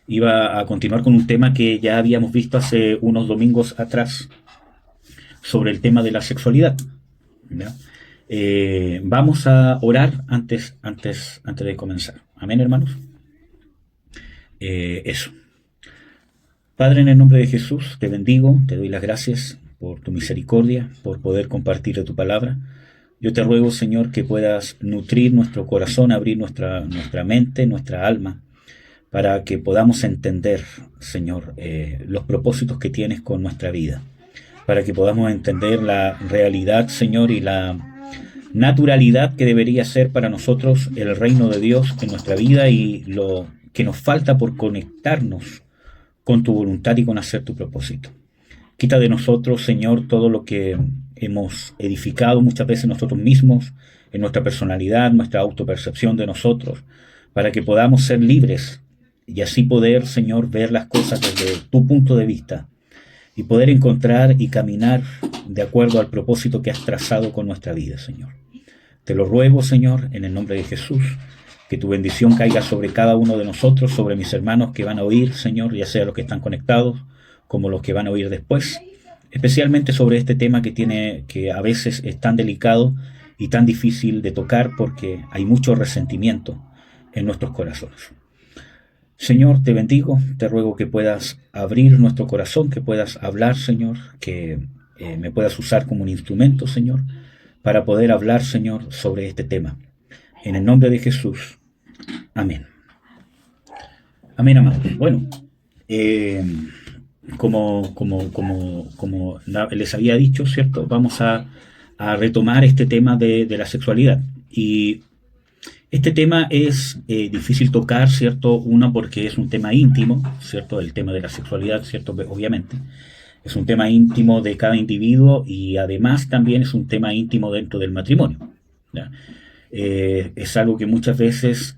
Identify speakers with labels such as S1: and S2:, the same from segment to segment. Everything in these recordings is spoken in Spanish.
S1: Iba a continuar con un tema que ya habíamos visto hace unos domingos atrás sobre el tema de la sexualidad. ¿Ya? Vamos a orar antes de comenzar. Amén, hermanos. Eso. Padre, en el nombre de Jesús, te bendigo, te doy las gracias por tu misericordia, por poder compartir de tu palabra. Yo te ruego, Señor, que puedas nutrir nuestro corazón, abrir nuestra mente, nuestra alma, para que podamos entender, Señor, los propósitos que tienes con nuestra vida, para que podamos entender la realidad, Señor, y la naturalidad que debería ser para nosotros el reino de Dios en nuestra vida y lo que nos falta por conectarnos con tu voluntad y con hacer tu propósito. Quita de nosotros, Señor, todo lo que hemos edificado muchas veces nosotros mismos, en nuestra personalidad, nuestra autopercepción de nosotros, para que podamos ser libres y así poder, Señor, ver las cosas desde tu punto de vista y poder encontrar y caminar de acuerdo al propósito que has trazado con nuestra vida, Señor. Te lo ruego, Señor, en el nombre de Jesús, que tu bendición caiga sobre cada uno de nosotros, sobre mis hermanos que van a oír, Señor, ya sea los que están conectados como los que van a oír después, especialmente sobre este tema que a veces es tan delicado y tan difícil de tocar porque hay mucho resentimiento en nuestros corazones. Señor, te bendigo, te ruego que puedas abrir nuestro corazón, que puedas hablar, Señor, que me puedas usar como un instrumento, Señor, para poder hablar, Señor, sobre este tema. En el nombre de Jesús. Amén. Amén, amado. Bueno, como les había dicho, ¿cierto? Vamos a retomar este tema de la sexualidad. Y este tema es difícil tocar, ¿cierto? Uno, porque es un tema íntimo, ¿cierto? El tema de la sexualidad, ¿cierto? Obviamente. Es un tema íntimo de cada individuo y además también es un tema íntimo dentro del matrimonio. ¿Ya? Es algo que muchas veces,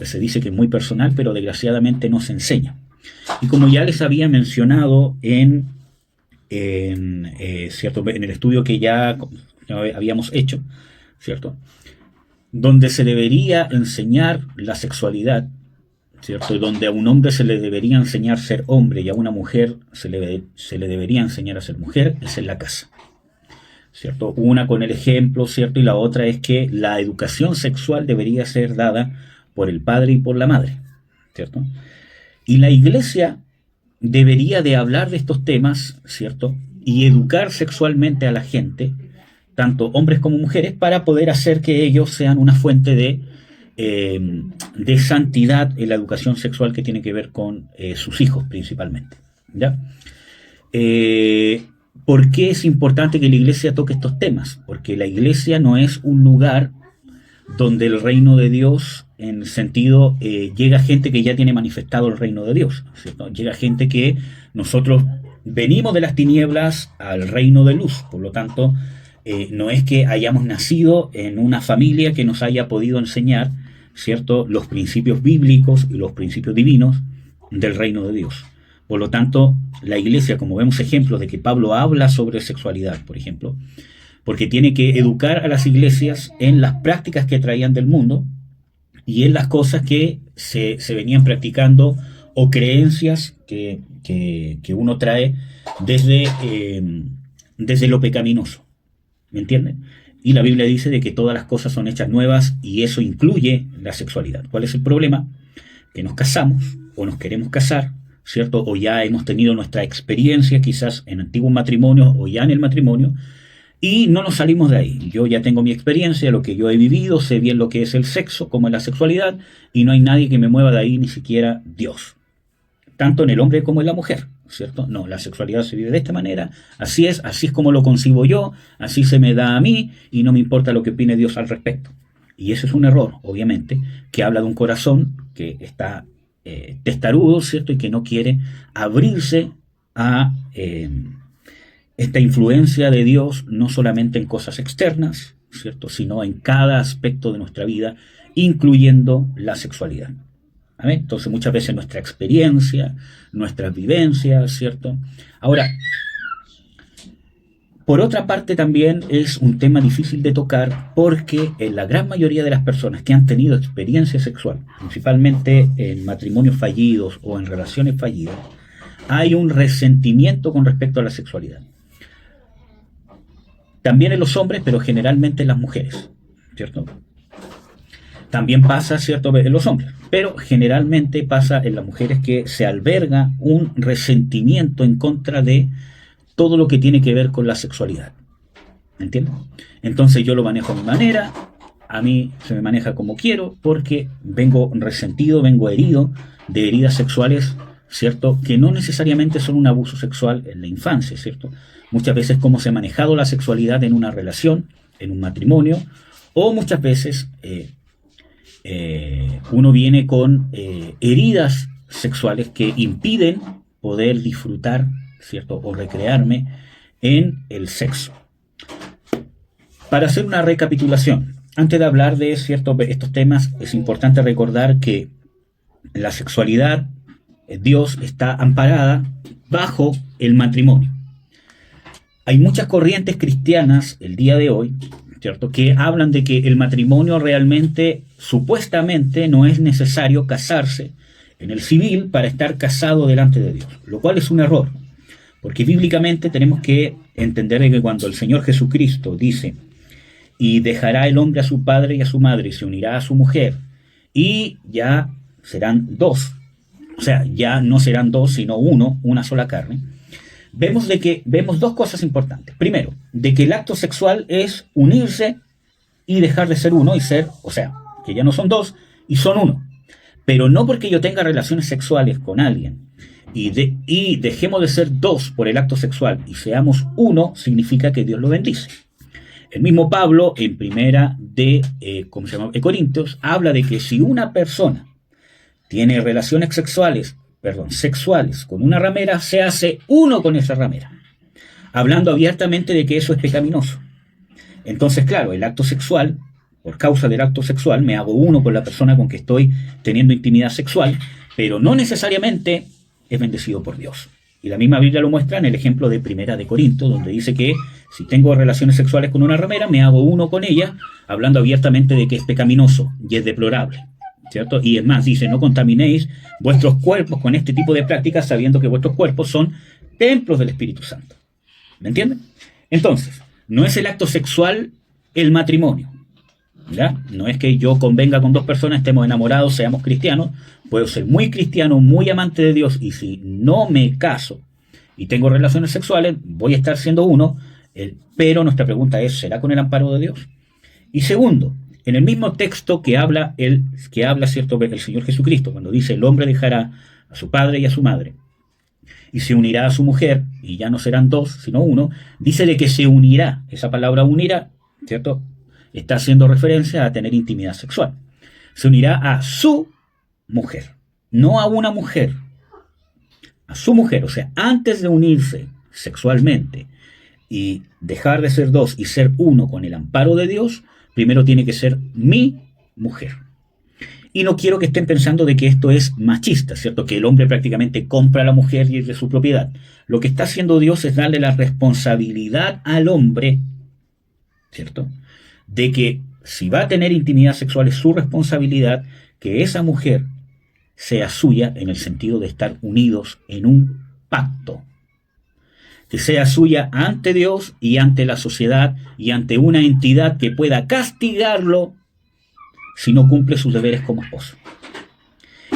S1: se dice que es muy personal, pero desgraciadamente no se enseña. Y como ya les había mencionado ¿cierto? En el estudio que ya habíamos hecho, ¿cierto? Donde se debería enseñar la sexualidad, ¿cierto? Y donde a un hombre se le debería enseñar ser hombre y a una mujer se le debería enseñar a ser mujer, es en la casa, ¿cierto? Una con el ejemplo, ¿cierto? Y la otra es que la educación sexual debería ser dada por el padre y por la madre, ¿cierto? Y la iglesia debería de hablar de estos temas, ¿cierto? Y educar sexualmente a la gente, tanto hombres como mujeres, para poder hacer que ellos sean una fuente de santidad en la educación sexual que tiene que ver con sus hijos principalmente. ¿Ya? ¿Por qué es importante que la iglesia toque estos temas? Porque la iglesia no es un lugar donde el reino de Dios, en el sentido, llega gente que ya tiene manifestado el reino de Dios, ¿cierto? Llega gente que nosotros venimos de las tinieblas al reino de luz, por lo tanto, no es que hayamos nacido en una familia que nos haya podido enseñar, ¿cierto?, los principios bíblicos y los principios divinos del reino de Dios. Por lo tanto, la iglesia, como vemos ejemplos de que Pablo habla sobre sexualidad, por ejemplo, porque tiene que educar a las iglesias en las prácticas que traían del mundo y en las cosas que se venían practicando o creencias que uno trae desde lo pecaminoso. ¿Me entienden? Y la Biblia dice de que todas las cosas son hechas nuevas y eso incluye la sexualidad. ¿Cuál es el problema? Que nos casamos o nos queremos casar, ¿cierto? O ya hemos tenido nuestra experiencia quizás en antiguos matrimonios o ya en el matrimonio y no nos salimos de ahí. Yo ya tengo mi experiencia, lo que yo he vivido, sé bien lo que es el sexo, como es la sexualidad y no hay nadie que me mueva de ahí, ni siquiera Dios. Tanto en el hombre como en la mujer, ¿cierto? No, la sexualidad se vive de esta manera, así es como lo concibo yo, así se me da a mí y no me importa lo que opine Dios al respecto. Y eso es un error, obviamente, que habla de un corazón que está testarudo, ¿cierto? Y que no quiere abrirse a esta influencia de Dios, no solamente en cosas externas, ¿cierto? Sino en cada aspecto de nuestra vida, incluyendo la sexualidad. ¿Amén? Entonces muchas veces nuestra experiencia, nuestras vivencias, ¿cierto? Ahora, por otra parte también es un tema difícil de tocar porque en la gran mayoría de las personas que han tenido experiencia sexual, principalmente en matrimonios fallidos o en relaciones fallidas, hay un resentimiento con respecto a la sexualidad. También en los hombres, pero generalmente en las mujeres, ¿cierto? También pasa, ¿cierto?, en los hombres, pero generalmente pasa en las mujeres que se alberga un resentimiento en contra de todo lo que tiene que ver con la sexualidad. ¿Entiendes? Entonces yo lo manejo a mi manera, a mí se me maneja como quiero, porque vengo resentido, vengo herido de heridas sexuales, ¿cierto?, que no necesariamente son un abuso sexual en la infancia, ¿cierto? Muchas veces cómo se ha manejado la sexualidad en una relación, en un matrimonio, o muchas veces uno viene con heridas sexuales que impiden poder disfrutar, ¿cierto?, o recrearme en el sexo. Para hacer una recapitulación, antes de hablar de estos temas, es importante recordar que la sexualidad, Dios, está amparada bajo el matrimonio. Hay muchas corrientes cristianas el día de hoy, ¿cierto?, que hablan de que el matrimonio realmente, supuestamente, no es necesario casarse en el civil para estar casado delante de Dios, lo cual es un error, porque bíblicamente tenemos que entender que cuando el Señor Jesucristo dice, y dejará el hombre a su padre y a su madre y se unirá a su mujer, y ya serán dos, o sea, ya no serán dos, sino uno, una sola carne, vemos dos cosas importantes. Primero, de que el acto sexual es unirse y dejar de ser uno y ser, o sea, que ya no son dos y son uno. Pero no porque yo tenga relaciones sexuales con alguien y dejemos de ser dos por el acto sexual y seamos uno, significa que Dios lo bendice. El mismo Pablo, en primera de Corintios, habla de que si una persona tiene relaciones sexuales con una ramera, se hace uno con esa ramera, hablando abiertamente de que eso es pecaminoso. Entonces, claro, el acto sexual, por causa del acto sexual, me hago uno con la persona con que estoy teniendo intimidad sexual, pero no necesariamente es bendecido por Dios. Y la misma Biblia lo muestra en el ejemplo de Primera de Corinto, donde dice que si tengo relaciones sexuales con una ramera, me hago uno con ella, hablando abiertamente de que es pecaminoso y es deplorable, ¿cierto? Y es más, dice, no contaminéis vuestros cuerpos con este tipo de prácticas, sabiendo que vuestros cuerpos son templos del Espíritu Santo. ¿Me entienden? Entonces, no es el acto sexual el matrimonio, ¿ya? No es que yo convenga con dos personas, estemos enamorados, seamos cristianos. Puedo ser muy cristiano, muy amante de Dios, y si no me caso y tengo relaciones sexuales, voy a estar siendo uno, pero nuestra pregunta es, ¿será con el amparo de Dios? Y segundo, en el mismo texto que habla ¿cierto?, el Señor Jesucristo, cuando dice, el hombre dejará a su padre y a su madre, y se unirá a su mujer, y ya no serán dos, sino uno, dice de que se unirá. Esa palabra unirá, ¿cierto?, está haciendo referencia a tener intimidad sexual. Se unirá a su mujer, no a una mujer, a su mujer. O sea, antes de unirse sexualmente y dejar de ser dos y ser uno con el amparo de Dios, primero tiene que ser mi mujer. Y no quiero que estén pensando de que esto es machista, ¿cierto? Que el hombre prácticamente compra a la mujer y es de su propiedad. Lo que está haciendo Dios es darle la responsabilidad al hombre, ¿cierto?, de que si va a tener intimidad sexual es su responsabilidad que esa mujer sea suya en el sentido de estar unidos en un pacto. Que sea suya ante Dios y ante la sociedad y ante una entidad que pueda castigarlo si no cumple sus deberes como esposo.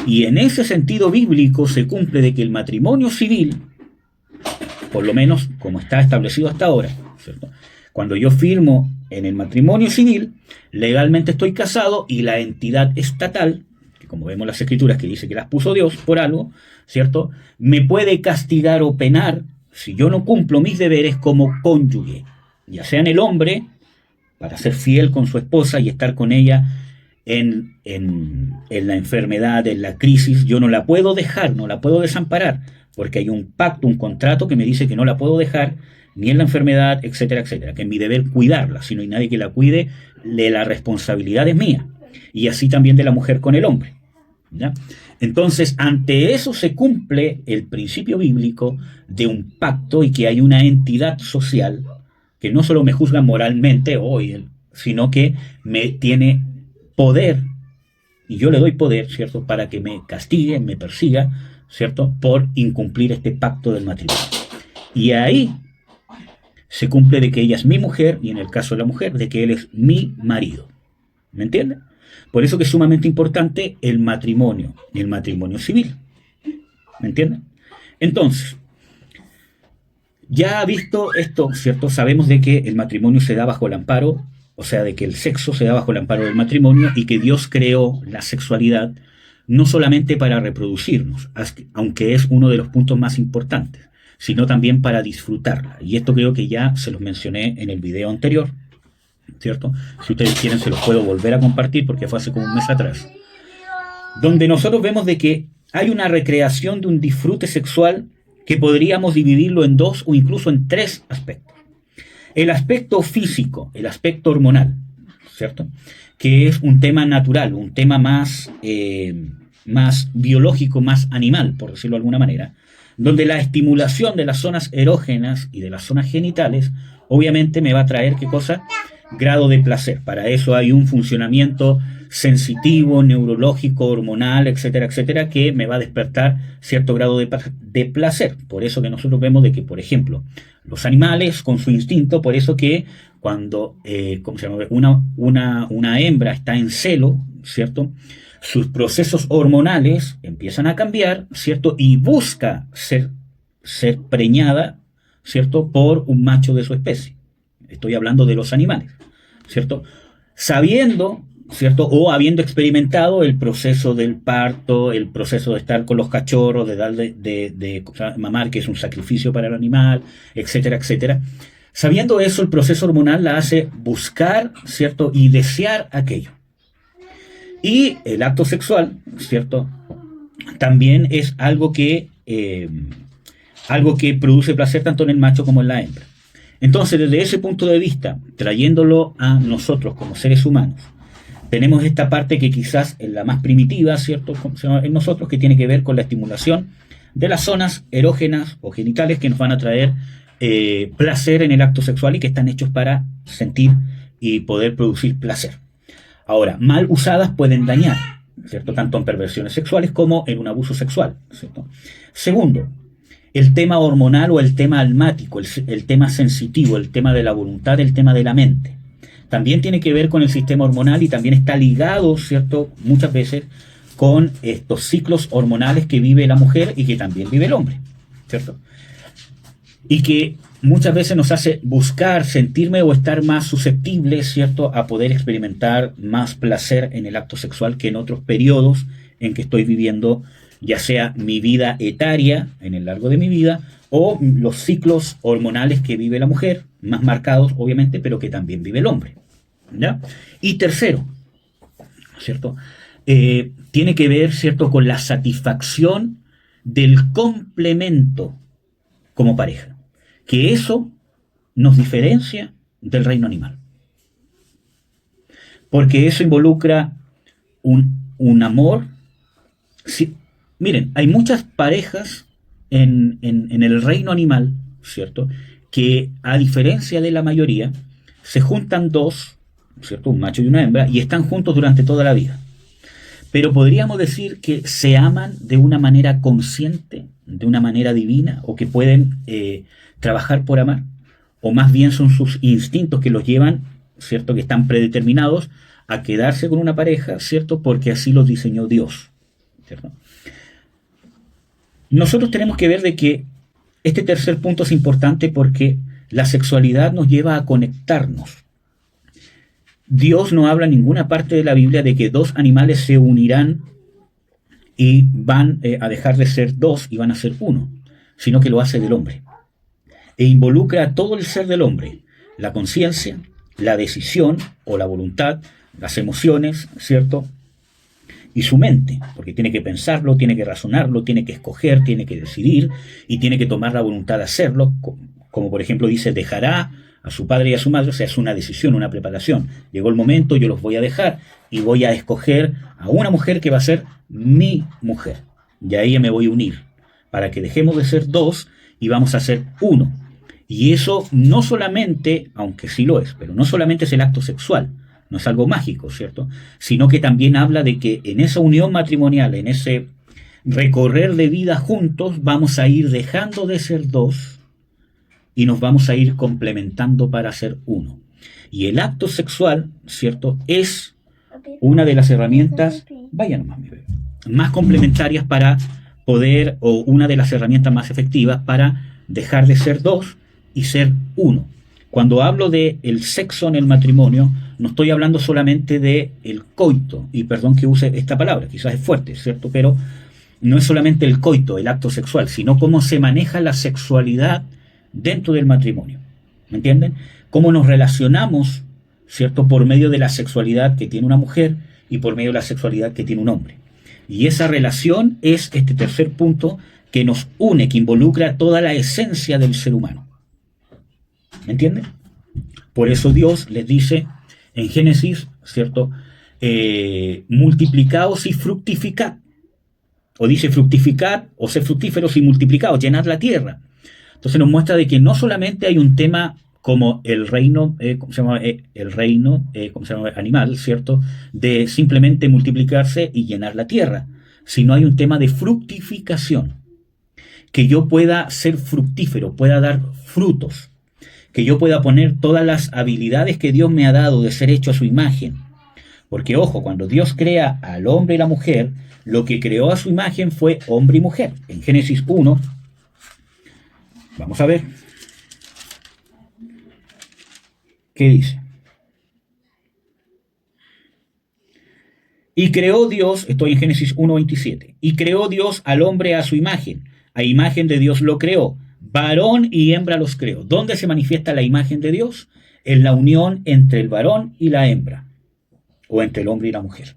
S1: Y en ese sentido bíblico se cumple de que el matrimonio civil, por lo menos como está establecido hasta ahora, ¿cierto?, cuando yo firmo en el matrimonio civil, legalmente estoy casado y la entidad estatal, que como vemos en las escrituras que dice que las puso Dios por algo, ¿cierto?, me puede castigar o penar si yo no cumplo mis deberes como cónyuge, ya sea en el hombre, para ser fiel con su esposa y estar con ella en la enfermedad, en la crisis. Yo no la puedo dejar, no la puedo desamparar, porque hay un pacto, un contrato que me dice que no la puedo dejar ni en la enfermedad, etcétera, etcétera, que es mi deber cuidarla. Si no hay nadie que la cuide, la responsabilidad es mía. Y así también de la mujer con el hombre, ¿ya? Entonces, ante eso se cumple el principio bíblico de un pacto y que hay una entidad social, que no solo me juzga moralmente hoy, sino que me tiene poder, y yo le doy poder, ¿cierto?, para que me castigue, me persiga, ¿cierto?, por incumplir este pacto del matrimonio. Y ahí se cumple de que ella es mi mujer, y en el caso de la mujer, de que él es mi marido. ¿Me entienden? Por eso que es sumamente importante el matrimonio, y el matrimonio civil. ¿Me entienden? Entonces, ya visto esto, ¿cierto? Sabemos de que el matrimonio se da bajo el amparo, o sea, de que el sexo se da bajo el amparo del matrimonio y que Dios creó la sexualidad no solamente para reproducirnos, aunque es uno de los puntos más importantes, sino también para disfrutarla. Y esto creo que ya se los mencioné en el video anterior, ¿cierto? Si ustedes quieren se los puedo volver a compartir porque fue hace como un mes atrás, donde nosotros vemos de que hay una recreación de un disfrute sexual que podríamos dividirlo en dos o incluso en tres aspectos. El aspecto físico, el aspecto hormonal, ¿cierto?, que es un tema natural, un tema más biológico, más animal, por decirlo de alguna manera, donde la estimulación de las zonas erógenas y de las zonas genitales obviamente me va a traer, ¿qué cosa? Grado de placer. Para eso hay un funcionamiento sensitivo, neurológico, hormonal, etcétera, etcétera, que me va a despertar cierto grado de placer. Por eso que nosotros vemos de que, por ejemplo, los animales con su instinto, por eso que cuando ¿cómo se llama? Una hembra está en celo, ¿cierto?, sus procesos hormonales empiezan a cambiar, ¿cierto?, y busca ser preñada, ¿cierto?, por un macho de su especie. Estoy hablando de los animales, ¿cierto? Sabiendo, ¿cierto?, o habiendo experimentado el proceso del parto, el proceso de estar con los cachorros, de darle de mamar, que es un sacrificio para el animal, etcétera, etcétera. Sabiendo eso, el proceso hormonal la hace buscar, ¿cierto?, y desear aquello. Y el acto sexual, ¿cierto?, también es algo que produce placer tanto en el macho como en la hembra. Entonces, desde ese punto de vista, trayéndolo a nosotros como seres humanos, tenemos esta parte que quizás es la más primitiva, ¿cierto?, en nosotros, que tiene que ver con la estimulación de las zonas erógenas o genitales que nos van a traer placer en el acto sexual y que están hechos para sentir y poder producir placer. Ahora, mal usadas pueden dañar, ¿cierto?, tanto en perversiones sexuales como en un abuso sexual, ¿cierto? Segundo, el tema hormonal o el tema almático, el tema sensitivo, el tema de la voluntad, el tema de la mente. También tiene que ver con el sistema hormonal y también está ligado, ¿cierto?, muchas veces con estos ciclos hormonales que vive la mujer y que también vive el hombre, ¿cierto? Y que muchas veces nos hace buscar, sentirme o estar más susceptible, ¿cierto?, a poder experimentar más placer en el acto sexual que en otros periodos en que estoy viviendo, ya sea mi vida etaria en el largo de mi vida o los ciclos hormonales que vive la mujer, más marcados obviamente, pero que también vive el hombre, ¿ya? Y tercero, ¿cierto?, tiene que ver, ¿cierto?, con la satisfacción del complemento como pareja, que eso nos diferencia del reino animal, porque eso involucra un amor. Sí, miren, hay muchas parejas en el reino animal, ¿cierto?, que a diferencia de la mayoría, se juntan dos, ¿cierto?, un macho y una hembra, y están juntos durante toda la vida. Pero podríamos decir que se aman de una manera consciente, de una manera divina, o que pueden trabajar por amar, o más bien son sus instintos que los llevan, ¿cierto?, que están predeterminados a quedarse con una pareja, ¿cierto?, porque así los diseñó Dios, ¿cierto? Nosotros tenemos que ver de que este tercer punto es importante porque la sexualidad nos lleva a conectarnos. Dios no habla en ninguna parte de la Biblia de que dos animales se unirán y van a dejar de ser dos y van a ser uno, sino que lo hace del hombre. E involucra a todo el ser del hombre, la conciencia, la decisión o la voluntad, las emociones, ¿cierto?, y su mente, porque tiene que pensarlo, tiene que razonarlo, tiene que escoger, tiene que decidir y tiene que tomar la voluntad de hacerlo, como por ejemplo dice, dejará a su padre y a su madre, o sea, es una decisión, una preparación. Llegó el momento, yo los voy a dejar y voy a escoger a una mujer que va a ser mi mujer. Y a ella me voy a unir, para que dejemos de ser dos y vamos a ser uno. Y eso no solamente, aunque sí lo es, pero no solamente es el acto sexual, no es algo mágico, ¿cierto? Sino que también habla de que en esa unión matrimonial, en ese recorrer de vida juntos, vamos a ir dejando de ser dos y nos vamos a ir complementando para ser uno. Y el acto sexual, ¿cierto?, es una de las herramientas, vaya nomás mi bebé, más complementarias para poder, o una de las herramientas más efectivas para dejar de ser dos y ser uno. Cuando hablo de el sexo en el matrimonio, no estoy hablando solamente de el coito, y perdón que use esta palabra, quizás es fuerte, ¿cierto? Pero no es solamente el coito, el acto sexual, sino cómo se maneja la sexualidad dentro del matrimonio. ¿Me entienden? Cómo nos relacionamos, ¿cierto?, por medio de la sexualidad que tiene una mujer y por medio de la sexualidad que tiene un hombre. Y esa relación es este tercer punto que nos une, que involucra toda la esencia del ser humano. ¿Me entienden? Por eso Dios les dice en Génesis, ¿cierto?, multiplicaos y fructificad. O dice fructificad o ser fructíferos y multiplicados, llenad la tierra. Entonces nos muestra de que no solamente hay un tema como el reino, ¿cómo se llama? El reino, ¿cómo se llama? Animal, ¿cierto? De simplemente multiplicarse y llenar la tierra, sino hay un tema de fructificación. Que yo pueda ser fructífero, pueda dar frutos, que yo pueda poner todas las habilidades que Dios me ha dado de ser hecho a su imagen. Porque ojo, cuando Dios crea al hombre y la mujer, lo que creó a su imagen fue hombre y mujer. En Génesis 1, vamos a ver. ¿Qué dice? Y creó Dios, estoy en Génesis 1:27, y creó Dios al hombre a su imagen de Dios lo creó, varón y hembra los creó. ¿Dónde se manifiesta la imagen de Dios? En la unión entre el varón y la hembra, o entre el hombre y la mujer.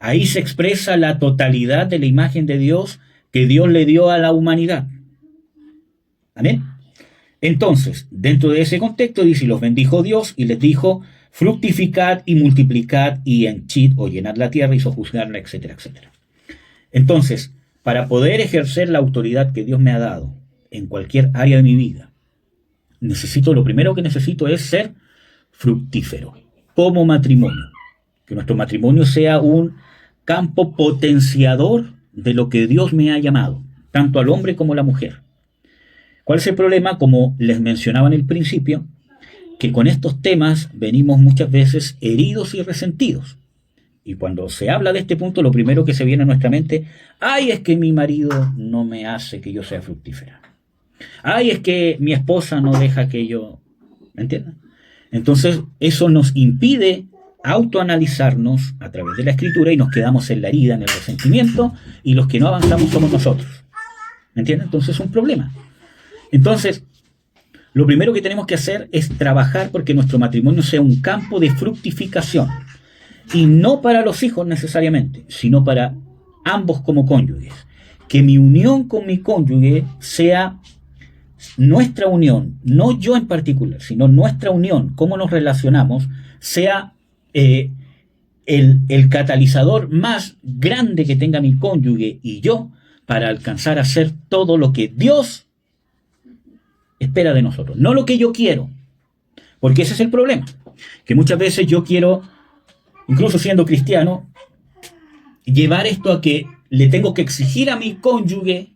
S1: Ahí se expresa la totalidad de la imagen de Dios que Dios le dio a la humanidad. ¿Amén? Entonces, dentro de ese contexto dice, y los bendijo Dios y les dijo, fructificad y multiplicad y henchid o llenad la tierra y sojuzgarla, etcétera, etcétera. Entonces, para poder ejercer la autoridad que Dios me ha dado en cualquier área de mi vida, lo primero que necesito es ser fructífero, como matrimonio. Que nuestro matrimonio sea un campo potenciador de lo que Dios me ha llamado, tanto al hombre como a la mujer. ¿Cuál es el problema? Como les mencionaba en el principio, que con estos temas venimos muchas veces heridos y resentidos. Y cuando se habla de este punto, lo primero que se viene a nuestra mente, ay, es que mi marido no me hace que yo sea fructífera. Ay, es que mi esposa no deja que yo... ¿Me entienden? Entonces, eso nos impide autoanalizarnos a través de la Escritura y nos quedamos en la herida, en el resentimiento, y los que no avanzamos somos nosotros. ¿Me entienden? Entonces es un problema. Entonces, lo primero que tenemos que hacer es trabajar porque nuestro matrimonio sea un campo de fructificación. Y no para los hijos necesariamente, sino para ambos como cónyuges. Que mi unión con mi cónyuge sea nuestra unión, no yo en particular, sino nuestra unión, cómo nos relacionamos, sea el catalizador más grande que tenga mi cónyuge y yo para alcanzar a hacer todo lo que Dios espera de nosotros, no lo que yo quiero, porque ese es el problema, que muchas veces yo quiero, incluso siendo cristiano, llevar esto a que le tengo que exigir a mi cónyuge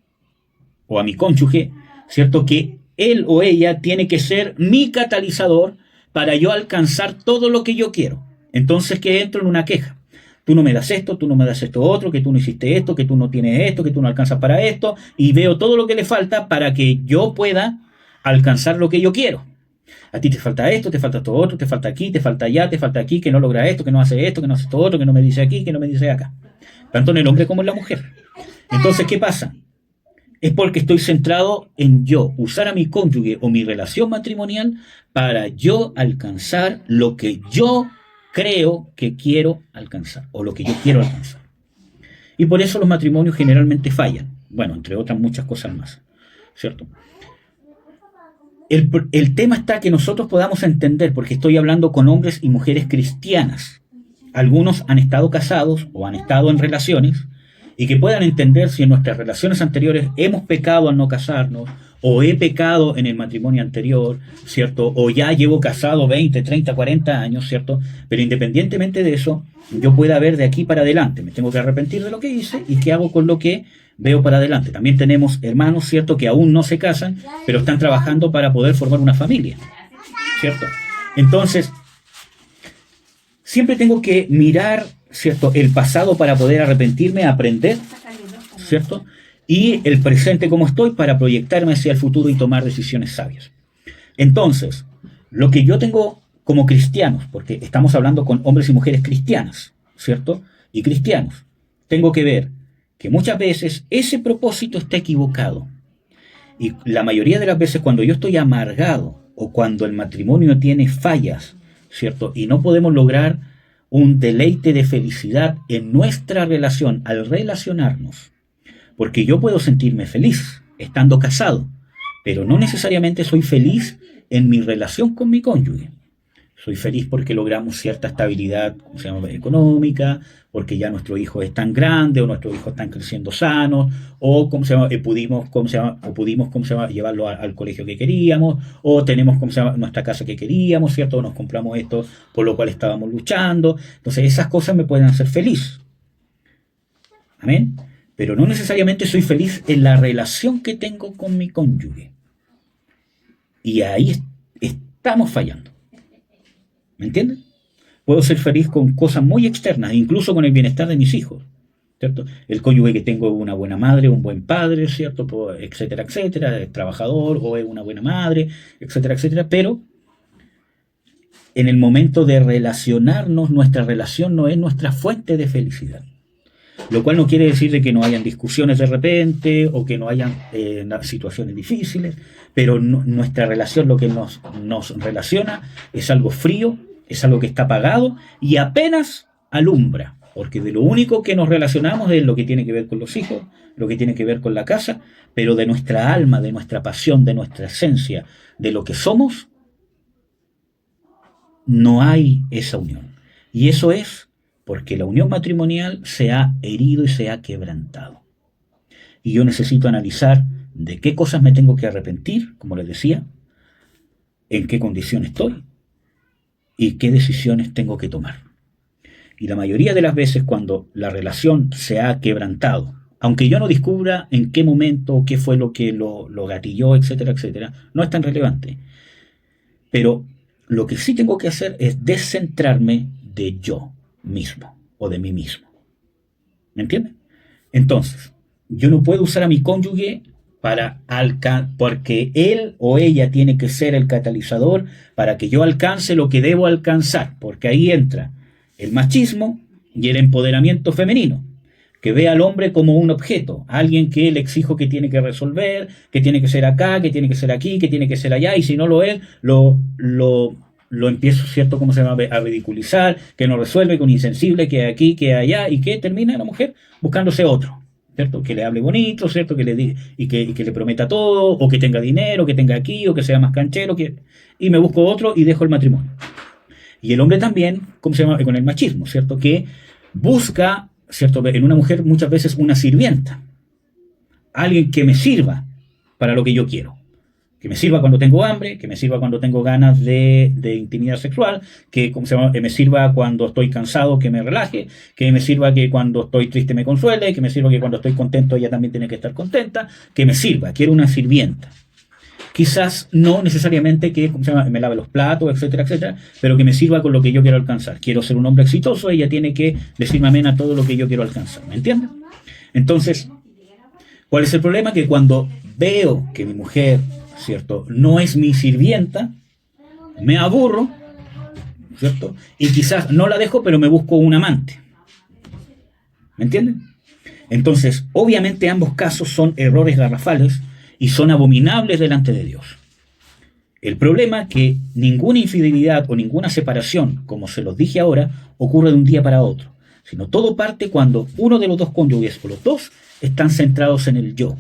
S1: o a mi cónyuge, ¿cierto?, que él o ella tiene que ser mi catalizador para yo alcanzar todo lo que yo quiero. Entonces que entro en una queja. Tú no me das esto, tú no me das esto otro, que tú no hiciste esto, que tú no tienes esto, que tú no alcanzas para esto, y veo todo lo que le falta para que yo pueda alcanzar lo que yo quiero. A ti te falta esto, te falta esto otro, te falta aquí, te falta allá, te falta aquí, que no logra esto, que no hace esto, que no hace esto otro, que no me dice aquí, que no me dice acá. Tanto en el hombre como en la mujer. Entonces, ¿qué pasa? Es porque estoy centrado en yo, usar a mi cónyuge o mi relación matrimonial para yo alcanzar lo que yo creo que quiero alcanzar o lo que yo quiero alcanzar. Y por eso los matrimonios generalmente fallan. Bueno, entre otras muchas cosas más, ¿cierto? El tema está que nosotros podamos entender, porque estoy hablando con hombres y mujeres cristianas. Algunos han estado casados o han estado en relaciones y que puedan entender si en nuestras relaciones anteriores hemos pecado al no casarnos, o he pecado en el matrimonio anterior, ¿cierto? O ya llevo casado 20, 30, 40 años, ¿cierto? Pero independientemente de eso, yo pueda ver de aquí para adelante. Me tengo que arrepentir de lo que hice y qué hago con lo que veo para adelante. También tenemos hermanos, ¿cierto?, que aún no se casan, pero están trabajando para poder formar una familia, ¿cierto? Entonces, siempre tengo que mirar, ¿cierto?, el pasado para poder arrepentirme, aprender, ¿cierto? Y el presente como estoy para proyectarme hacia el futuro y tomar decisiones sabias. Entonces, lo que yo tengo como cristianos, porque estamos hablando con hombres y mujeres cristianas, ¿cierto? Y cristianos, tengo que ver que muchas veces ese propósito está equivocado. Y la mayoría de las veces cuando yo estoy amargado o cuando el matrimonio tiene fallas, ¿cierto? Y no podemos lograr un deleite de felicidad en nuestra relación al relacionarnos. Porque yo puedo sentirme feliz estando casado, pero no necesariamente soy feliz en mi relación con mi cónyuge. Soy feliz porque logramos cierta estabilidad, ¿cómo se llama?, económica, porque ya nuestros hijos están grandes, o nuestros hijos están creciendo sanos, o pudimos llevarlo al colegio que queríamos, o tenemos, nuestra casa que queríamos, ¿cierto? O nos compramos esto por lo cual estábamos luchando. Entonces esas cosas me pueden hacer feliz. Amén. Pero no necesariamente soy feliz en la relación que tengo con mi cónyuge. Y ahí estamos fallando. ¿Me entienden? Puedo ser feliz con cosas muy externas, incluso con el bienestar de mis hijos, ¿cierto? El cónyuge que tengo es una buena madre, un buen padre, ¿cierto? Etcétera, etcétera, es trabajador o es una buena madre, etcétera, etcétera. Pero en el momento de relacionarnos, nuestra relación no es nuestra fuente de felicidad. Lo cual no quiere decir de que no hayan discusiones de repente o que no hayan situaciones difíciles, pero nuestra relación, lo que nos relaciona, es algo frío, es algo que está apagado y apenas alumbra, porque de lo único que nos relacionamos es lo que tiene que ver con los hijos, lo que tiene que ver con la casa, pero de nuestra alma, de nuestra pasión, de nuestra esencia, de lo que somos, no hay esa unión. Y eso es porque la unión matrimonial se ha herido y se ha quebrantado. Y yo necesito analizar de qué cosas me tengo que arrepentir, como les decía, en qué condición estoy y qué decisiones tengo que tomar. Y la mayoría de las veces cuando la relación se ha quebrantado, aunque yo no descubra en qué momento, qué fue lo que lo gatilló, etcétera, etcétera, no es tan relevante. Pero lo que sí tengo que hacer es descentrarme de yo mismo o de mí mismo. ¿Me entienden? Entonces, yo no puedo usar a mi cónyuge porque él o ella tiene que ser el catalizador para que yo alcance lo que debo alcanzar, porque ahí entra el machismo y el empoderamiento femenino, que ve al hombre como un objeto, alguien que le exijo que tiene que resolver, que tiene que ser acá, que tiene que ser aquí, que tiene que ser allá, y si no lo es, lo empiezo, ¿cierto?, a ridiculizar, que no resuelve, que un insensible, que aquí, que allá, y que termina la mujer buscándose otro, ¿cierto? Que le hable bonito, ¿cierto? Que le diga, y que le prometa todo, o que tenga dinero, que tenga aquí, o que sea más canchero, y me busco otro y dejo el matrimonio. Y el hombre también, con el machismo, ¿cierto? Que busca, ¿cierto?, en una mujer muchas veces una sirvienta, alguien que me sirva para lo que yo quiero. Que me sirva cuando tengo hambre, que me sirva cuando tengo ganas de intimidad sexual, que me sirva cuando estoy cansado, que me relaje, que me sirva que cuando estoy triste me consuele, que me sirva que cuando estoy contento ella también tiene que estar contenta, que me sirva, quiero una sirvienta. Quizás no necesariamente que me lave los platos, etcétera, etcétera, pero que me sirva con lo que yo quiero alcanzar. Quiero ser un hombre exitoso, ella tiene que decirme amén a todo lo que yo quiero alcanzar. ¿Me entienden? Entonces, ¿cuál es el problema? Que cuando veo que mi mujer, ¿cierto?, no es mi sirvienta, me aburro, ¿cierto? Y quizás no la dejo, pero me busco un amante. ¿Me entienden? Entonces, obviamente ambos casos son errores garrafales y son abominables delante de Dios. El problema es que ninguna infidelidad o ninguna separación, como se los dije ahora, ocurre de un día para otro, sino todo parte cuando uno de los dos cónyuges o los dos están centrados en el yo.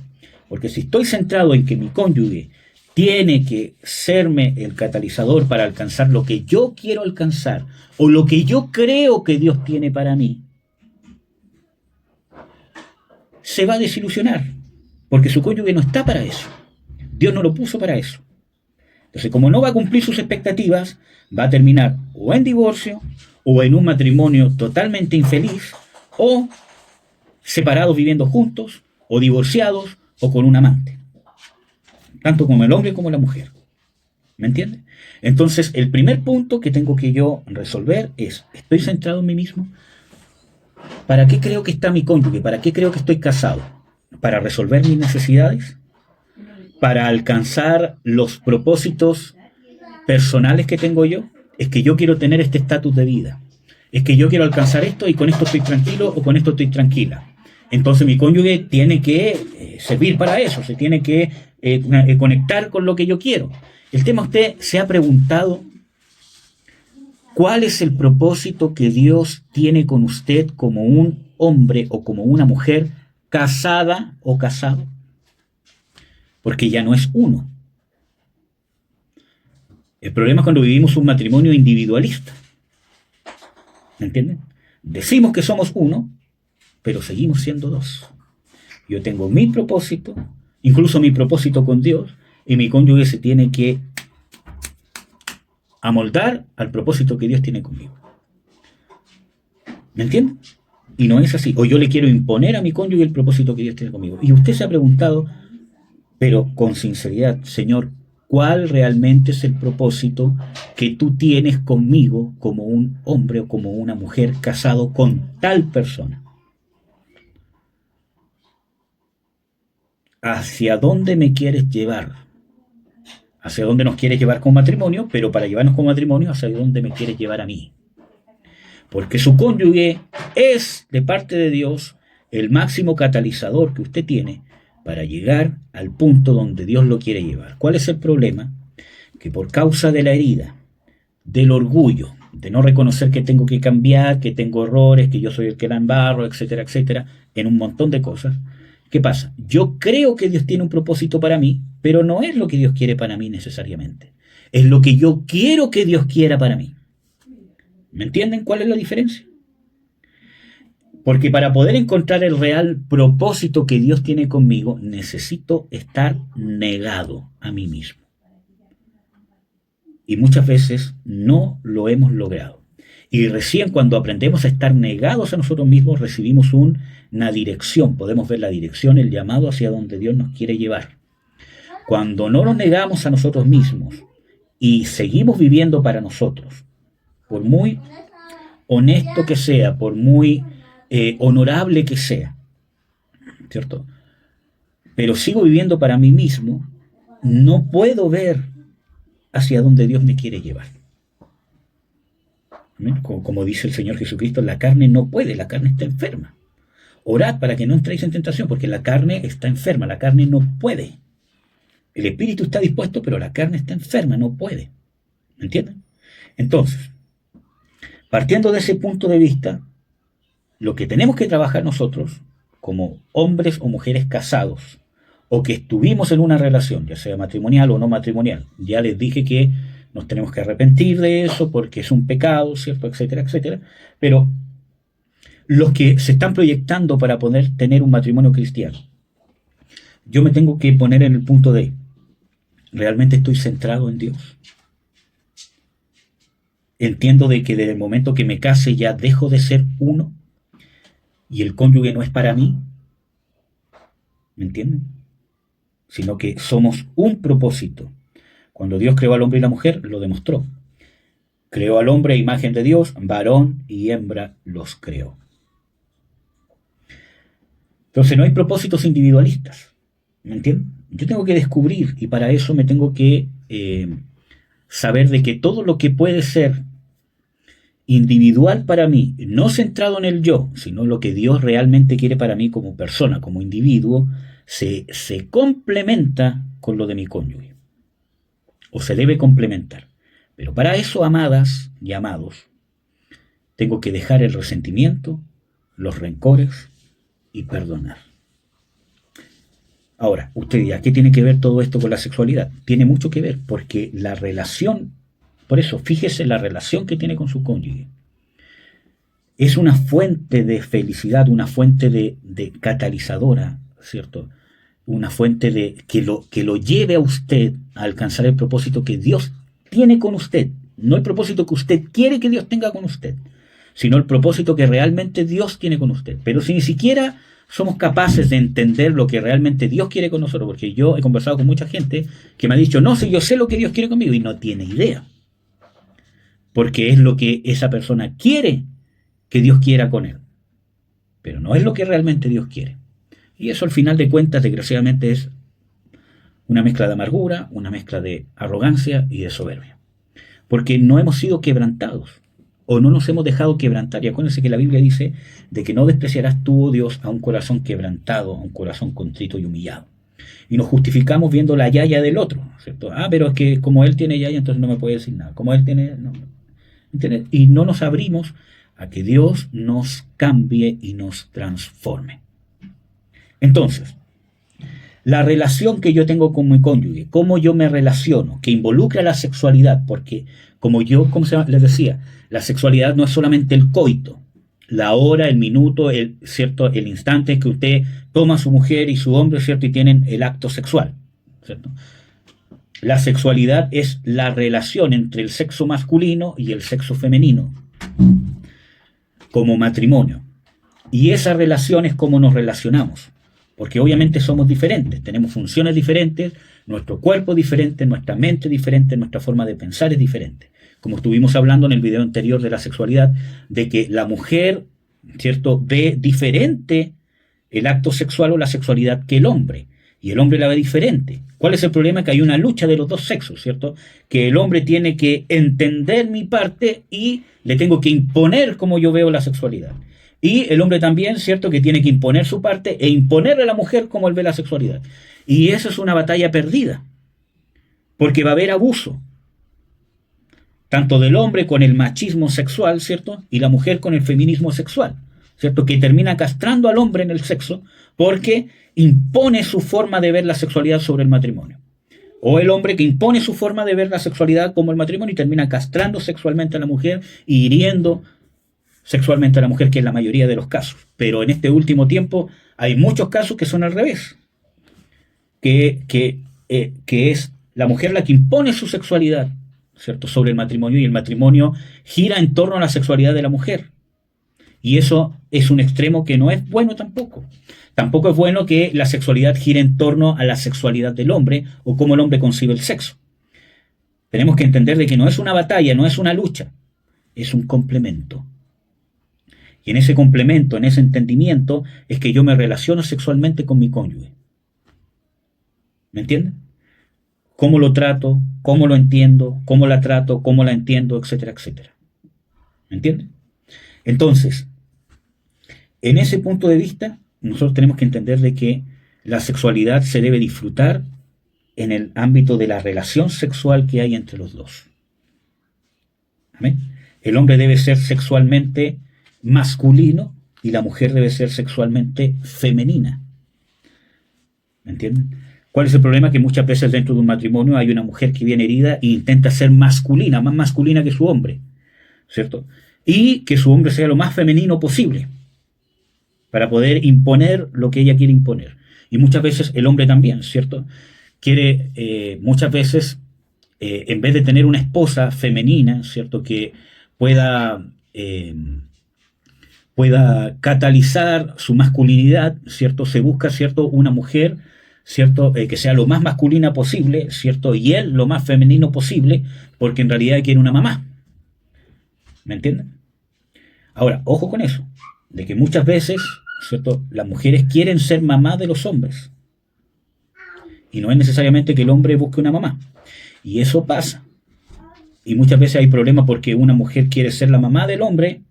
S1: Porque si estoy centrado en que mi cónyuge tiene que serme el catalizador para alcanzar lo que yo quiero alcanzar o lo que yo creo que Dios tiene para mí, se va a desilusionar, porque su cónyuge no está para eso. Dios no lo puso para eso. Entonces, como no va a cumplir sus expectativas, va a terminar o en divorcio, o en un matrimonio totalmente infeliz, o separados viviendo juntos, o divorciados, o con un amante. Tanto como el hombre como la mujer. ¿Me entiende? Entonces, el primer punto que tengo que yo resolver es, ¿estoy centrado en mí mismo? ¿Para qué creo que está mi cónyuge? ¿Para qué creo que estoy casado? ¿Para resolver mis necesidades? ¿Para alcanzar los propósitos personales que tengo yo? Es que yo quiero tener este estatus de vida. Es que yo quiero alcanzar esto y con esto estoy tranquilo o con esto estoy tranquila. Entonces mi cónyuge tiene que servir para eso, se tiene que conectar con lo que yo quiero. El tema, usted se ha preguntado cuál es el propósito que Dios tiene con usted como un hombre o como una mujer casada o casado. Porque ya no es uno. El problema es cuando vivimos un matrimonio individualista. ¿Me entienden? Decimos que somos uno, pero seguimos siendo dos. Yo tengo mi propósito, incluso mi propósito con Dios, y mi cónyuge se tiene que amoldar al propósito que Dios tiene conmigo. ¿Me entienden? Y no es así. O yo le quiero imponer a mi cónyuge el propósito que Dios tiene conmigo. Y usted se ha preguntado, pero con sinceridad, Señor, ¿cuál realmente es el propósito que tú tienes conmigo como un hombre o como una mujer casado con tal persona? ¿Hacia dónde me quieres llevar? ¿Hacia dónde nos quieres llevar con matrimonio? Pero para llevarnos con matrimonio, ¿hacia dónde me quieres llevar a mí? Porque su cónyuge es, de parte de Dios, el máximo catalizador que usted tiene para llegar al punto donde Dios lo quiere llevar. ¿Cuál es el problema? Que por causa de la herida, del orgullo, de no reconocer que tengo que cambiar, que tengo errores, que yo soy el que la embarro, etcétera, etcétera, en un montón de cosas, ¿qué pasa? Yo creo que Dios tiene un propósito para mí, pero no es lo que Dios quiere para mí necesariamente. Es lo que yo quiero que Dios quiera para mí. ¿Me entienden cuál es la diferencia? Porque para poder encontrar el real propósito que Dios tiene conmigo, necesito estar negado a mí mismo. Y muchas veces no lo hemos logrado. Y recién cuando aprendemos a estar negados a nosotros mismos, recibimos una dirección. Podemos ver la dirección, el llamado hacia donde Dios nos quiere llevar. Cuando no nos negamos a nosotros mismos y seguimos viviendo para nosotros, por muy honesto que sea, por muy honorable que sea, ¿cierto? Pero sigo viviendo para mí mismo, no puedo ver hacia dónde Dios me quiere llevar. Como dice el Señor Jesucristo, la carne no puede, la carne está enferma. Orad para que no entréis en tentación, porque la carne está enferma, la carne no puede. El espíritu está dispuesto, pero la carne está enferma, no puede. ¿Me entienden? Entonces, partiendo de ese punto de vista, lo que tenemos que trabajar nosotros, como hombres o mujeres casados, o que estuvimos en una relación, ya sea matrimonial o no matrimonial, ya les dije que nos tenemos que arrepentir de eso porque es un pecado, ¿cierto? Etcétera, etcétera. Pero los que se están proyectando para poder tener un matrimonio cristiano, yo me tengo que poner en el punto de, ¿realmente estoy centrado en Dios? Entiendo de que desde el momento que me case ya dejo de ser uno y el cónyuge no es para mí, ¿me entienden? Sino que somos un propósito. Cuando Dios creó al hombre y la mujer, lo demostró. Creó al hombre a imagen de Dios, varón y hembra los creó. Entonces no hay propósitos individualistas, ¿me entienden? Yo tengo que descubrir, y para eso me tengo que saber de que todo lo que puede ser individual para mí, no centrado en el yo, sino lo que Dios realmente quiere para mí como persona, como individuo, se complementa con lo de mi cónyuge, o se debe complementar. Pero para eso, amadas y amados, tengo que dejar el resentimiento, los rencores y perdonar. Ahora, usted dirá, ¿qué tiene que ver todo esto con la sexualidad? Tiene mucho que ver, porque la relación, por eso, fíjese la relación que tiene con su cónyuge. es una fuente de felicidad, una fuente de catalizadora, ¿cierto? Una fuente de que lo lleve a usted a alcanzar el propósito que Dios tiene con usted. No el propósito que usted quiere que Dios tenga con usted, sino el propósito que realmente Dios tiene con usted. Pero si ni siquiera somos capaces de entender lo que realmente Dios quiere con nosotros, porque yo he conversado con mucha gente que me ha dicho, no sé, yo sé lo que Dios quiere conmigo, y no tiene idea, porque es lo que esa persona quiere que Dios quiera con él, pero no es lo que realmente Dios quiere. Y eso al final de cuentas, desgraciadamente, es una mezcla de amargura, una mezcla de arrogancia y de soberbia, porque no hemos sido quebrantados, o no nos hemos dejado quebrantar. Y acuérdense que la Biblia dice de que no despreciarás tú, oh Dios, a un corazón quebrantado, a un corazón contrito y humillado. Y nos justificamos viendo la yaya del otro, ¿cierto? Ah, pero es que como él tiene yaya, entonces no me puede decir nada. Como él tiene... No, ¿entiendes? Y no nos abrimos a que Dios nos cambie y nos transforme. Entonces, la relación que yo tengo con mi cónyuge, cómo yo me relaciono, que involucra la sexualidad, porque como yo, les decía, la sexualidad no es solamente el coito, la hora, el minuto, ¿cierto? El instante en que usted toma a su mujer y su hombre, ¿cierto? Y tienen el acto sexual, ¿cierto? La sexualidad es la relación entre el sexo masculino y el sexo femenino, como matrimonio. Y esa relación es como nos relacionamos, porque obviamente somos diferentes, tenemos funciones diferentes, nuestro cuerpo es diferente, nuestra mente es diferente, nuestra forma de pensar es diferente. Como estuvimos hablando en el video anterior de la sexualidad, de que la mujer, ¿cierto?, ve diferente el acto sexual o la sexualidad que el hombre, y el hombre la ve diferente. ¿Cuál es el problema? Que hay una lucha de los dos sexos, ¿cierto? Que el hombre tiene que entender mi parte y le tengo que imponer cómo yo veo la sexualidad. Y el hombre también, ¿cierto?, que tiene que imponer su parte e imponerle a la mujer cómo él ve la sexualidad. Y eso es una batalla perdida, porque va a haber abuso, tanto del hombre con el machismo sexual, ¿cierto?, y la mujer con el feminismo sexual, ¿cierto?, que termina castrando al hombre en el sexo porque impone su forma de ver la sexualidad sobre el matrimonio. O el hombre que impone su forma de ver la sexualidad como el matrimonio y termina castrando sexualmente a la mujer y hiriendo sexualmente a la mujer, que es la mayoría de los casos. Pero en este último tiempo hay muchos casos que son al revés, que es la mujer la que impone su sexualidad, ¿cierto?, sobre el matrimonio, y el matrimonio gira en torno a la sexualidad de la mujer. Y eso es un extremo que no es bueno tampoco. Tampoco es bueno que la sexualidad gire en torno a la sexualidad del hombre o cómo el hombre concibe el sexo. Tenemos que entender de que no es una batalla, no es una lucha, es un complemento. Y en ese complemento, en ese entendimiento, es que yo me relaciono sexualmente con mi cónyuge. ¿Me entienden? Cómo lo trato, cómo lo entiendo, cómo la trato, cómo la entiendo, etcétera, etcétera. ¿Me entienden? Entonces, en ese punto de vista, nosotros tenemos que entender de que la sexualidad se debe disfrutar en el ámbito de la relación sexual que hay entre los dos. ¿Amén? El hombre debe ser sexualmente masculino y la mujer debe ser sexualmente femenina. ¿Me entienden? ¿Cuál es el problema? Que muchas veces dentro de un matrimonio hay una mujer que viene herida e intenta ser masculina, más masculina que su hombre, ¿cierto? Y que su hombre sea lo más femenino posible, para poder imponer lo que ella quiere imponer. Y muchas veces el hombre también, ¿cierto? Quiere, muchas veces, en vez de tener una esposa femenina, ¿cierto?, que pueda catalizar su masculinidad, ¿cierto?, se busca, ¿cierto?, una mujer, ¿cierto?, que sea lo más masculina posible, ¿cierto?, y él lo más femenino posible, porque en realidad quiere una mamá. ¿Me entienden? Ahora, ojo con eso, de que muchas veces, ¿cierto?, las mujeres quieren ser mamá de los hombres. Y no es necesariamente que el hombre busque una mamá. Y eso pasa. Y muchas veces hay problemas porque una mujer quiere ser la mamá del hombre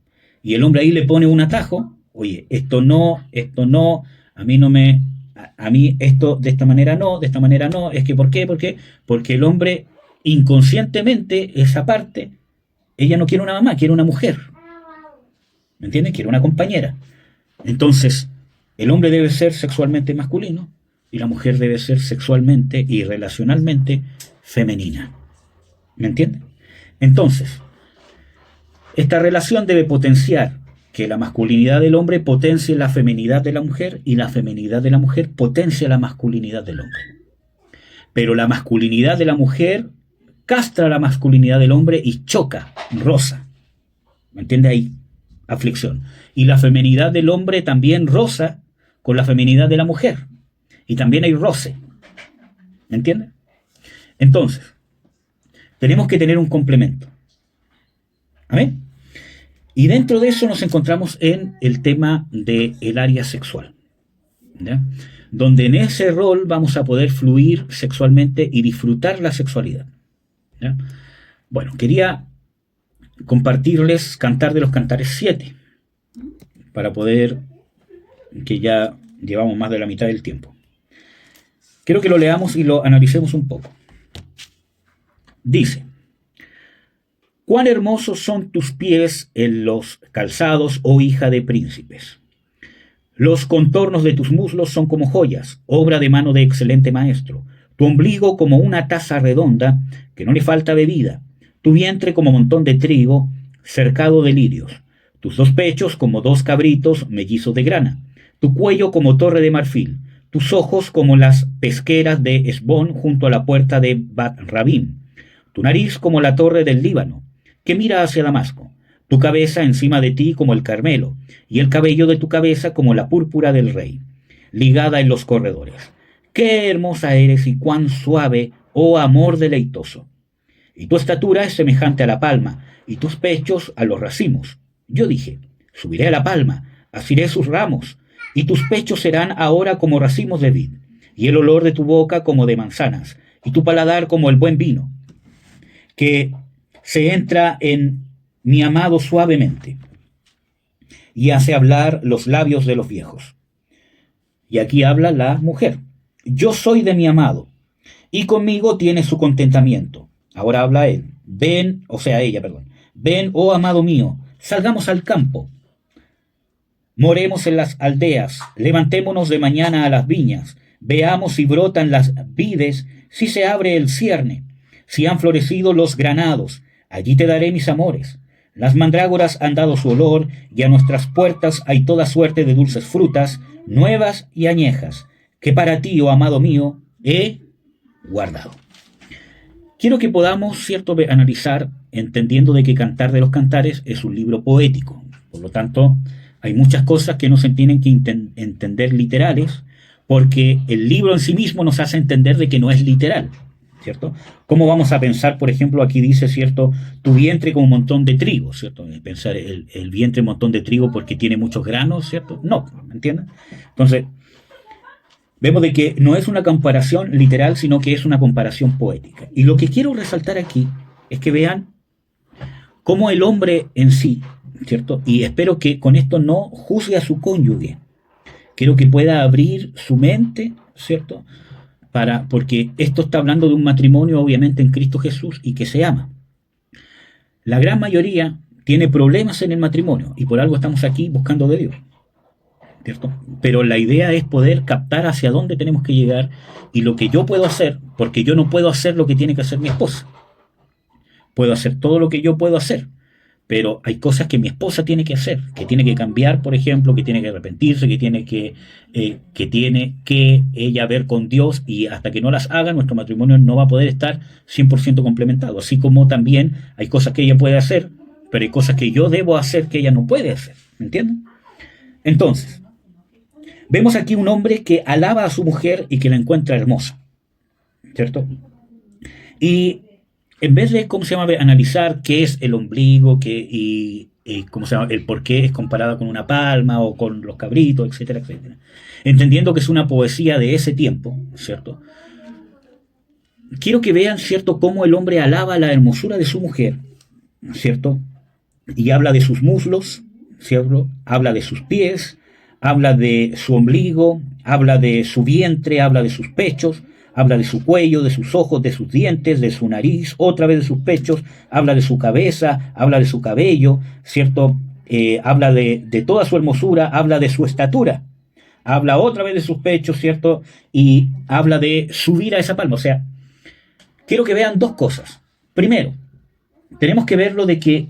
S1: y el hombre ahí le pone un atajo. Oye, esto no, a mí esto de esta manera no, es que ¿por qué? Porque el hombre inconscientemente, esa parte, ella no quiere una mamá, quiere una mujer. ¿Me entienden? Quiere una compañera. Entonces, el hombre debe ser sexualmente masculino y la mujer debe ser sexualmente y relacionalmente femenina. ¿Me entienden? Entonces, esta relación debe potenciar que la masculinidad del hombre potencie la feminidad de la mujer y la feminidad de la mujer potencia la masculinidad del hombre. Pero la masculinidad de la mujer castra la masculinidad del hombre y choca, roza. ¿Me entiende? Ahí, aflicción. Y la feminidad del hombre también roza con la feminidad de la mujer. Y también hay roce. ¿Me entiende? Entonces, tenemos que tener un complemento. ¿Amén? Y dentro de eso nos encontramos en el tema del área sexual, ¿ya? Donde en ese rol vamos a poder fluir sexualmente y disfrutar la sexualidad, ¿ya? Bueno, quería compartirles Cantar de los Cantares 7, para poder, que ya llevamos más de la mitad del tiempo. Quiero que lo leamos y lo analicemos un poco. Dice: cuán hermosos son tus pies en los calzados, oh hija de príncipes. Los contornos de tus muslos son como joyas, obra de mano de excelente maestro. Tu ombligo como una taza redonda, que no le falta bebida. Tu vientre como montón de trigo, cercado de lirios. Tus dos pechos como dos cabritos, mellizos de grana. Tu cuello como torre de marfil. Tus ojos como las pesqueras de Hesbón junto a la puerta de Bat Rabim. Tu nariz como la torre del Líbano, que mira hacia Damasco. Tu cabeza encima de ti como el Carmelo, y el cabello de tu cabeza como la púrpura del rey, ligada en los corredores. ¡Qué hermosa eres y cuán suave, oh amor deleitoso! Y tu estatura es semejante a la palma, y tus pechos a los racimos. Yo dije: subiré a la palma, asiré sus ramos, y tus pechos serán ahora como racimos de vid, y el olor de tu boca como de manzanas, y tu paladar como el buen vino, que se entra en mi amado suavemente, y hace hablar los labios de los viejos. Y aquí habla la mujer. Yo soy de mi amado, y conmigo tiene su contentamiento. Ahora habla él. Ven, o sea ella, perdón. Ven, oh amado mío, salgamos al campo. Moremos en las aldeas, levantémonos de mañana a las viñas, veamos si brotan las vides, si se abre el cierne, si han florecido los granados, allí te daré mis amores. Las mandrágoras han dado su olor, y a nuestras puertas hay toda suerte de dulces frutas, nuevas y añejas, que para ti, oh amado mío, he guardado. Quiero que podamos, cierto, analizar, entendiendo de que Cantar de los Cantares es un libro poético. Por lo tanto, hay muchas cosas que no se tienen que entender literales, porque el libro en sí mismo nos hace entender de que no es literal, ¿cierto? ¿Cómo vamos a pensar, por ejemplo, aquí dice, ¿cierto?, tu vientre como un montón de trigo, ¿cierto? Pensar el vientre un montón de trigo porque tiene muchos granos, ¿cierto? No, ¿me entienden? Entonces, vemos de que no es una comparación literal, sino que es una comparación poética. Y lo que quiero resaltar aquí es que vean cómo el hombre en sí, ¿cierto? Y espero que con esto no juzgue a su cónyuge. Quiero que pueda abrir su mente, ¿cierto?, porque esto está hablando de un matrimonio obviamente en Cristo Jesús y que se ama. La gran mayoría tiene problemas en el matrimonio y por algo estamos aquí buscando de Dios, ¿cierto? Pero la idea es poder captar hacia dónde tenemos que llegar y lo que yo puedo hacer, porque yo no puedo hacer lo que tiene que hacer mi esposa. Puedo hacer todo lo que yo puedo hacer, pero hay cosas que mi esposa tiene que hacer, que tiene que cambiar, por ejemplo, que tiene que arrepentirse, que tiene que ella ver con Dios, y hasta que no las haga, nuestro matrimonio no va a poder estar 100% complementado. Así como también hay cosas que ella puede hacer, pero hay cosas que yo debo hacer que ella no puede hacer. ¿Me entienden? Entonces, vemos aquí un hombre que alaba a su mujer y que la encuentra hermosa, ¿cierto? Y en vez de, analizar qué es el ombligo, el por qué es comparada con una palma o con los cabritos, etcétera, etcétera, entendiendo que es una poesía de ese tiempo, ¿cierto? Quiero que vean, ¿cierto?, cómo el hombre alaba la hermosura de su mujer, ¿cierto? Y habla de sus muslos, ¿cierto? Habla de sus pies, habla de su ombligo, habla de su vientre, habla de sus pechos, habla de su cuello, de sus ojos, de sus dientes, de su nariz, otra vez de sus pechos, habla de su cabeza, habla de su cabello, ¿cierto? Habla de toda su hermosura, habla de su estatura, habla otra vez de sus pechos, ¿cierto? Y habla de subir a esa palma. O sea, quiero que vean dos cosas. Primero, tenemos que verlo de que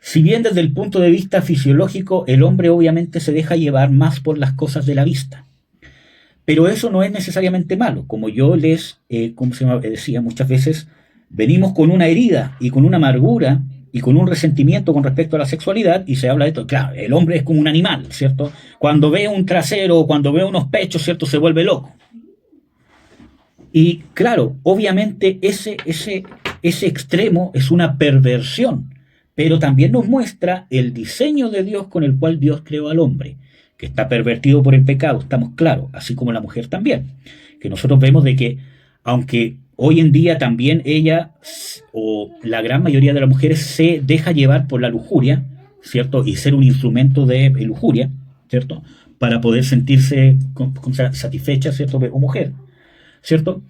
S1: Si bien desde el punto de vista fisiológico el hombre obviamente se deja llevar más por las cosas de la vista, pero eso no es necesariamente malo. Como yo como se decía muchas veces, venimos con una herida y con una amargura y con un resentimiento con respecto a la sexualidad y se habla de esto. Claro, el hombre es como un animal, ¿cierto? Cuando ve un trasero o cuando ve unos pechos, ¿cierto? Se vuelve loco. Y claro, obviamente ese extremo es una perversión, pero también nos muestra el diseño de Dios con el cual Dios creó al hombre, que está pervertido por el pecado, estamos claros, así como la mujer también. Que nosotros vemos de que, aunque hoy en día también ella, o la gran mayoría de las mujeres, se deja llevar por la lujuria, ¿cierto? Y ser un instrumento de lujuria, ¿cierto? Para poder sentirse satisfecha, ¿cierto? O mujer, ¿cierto?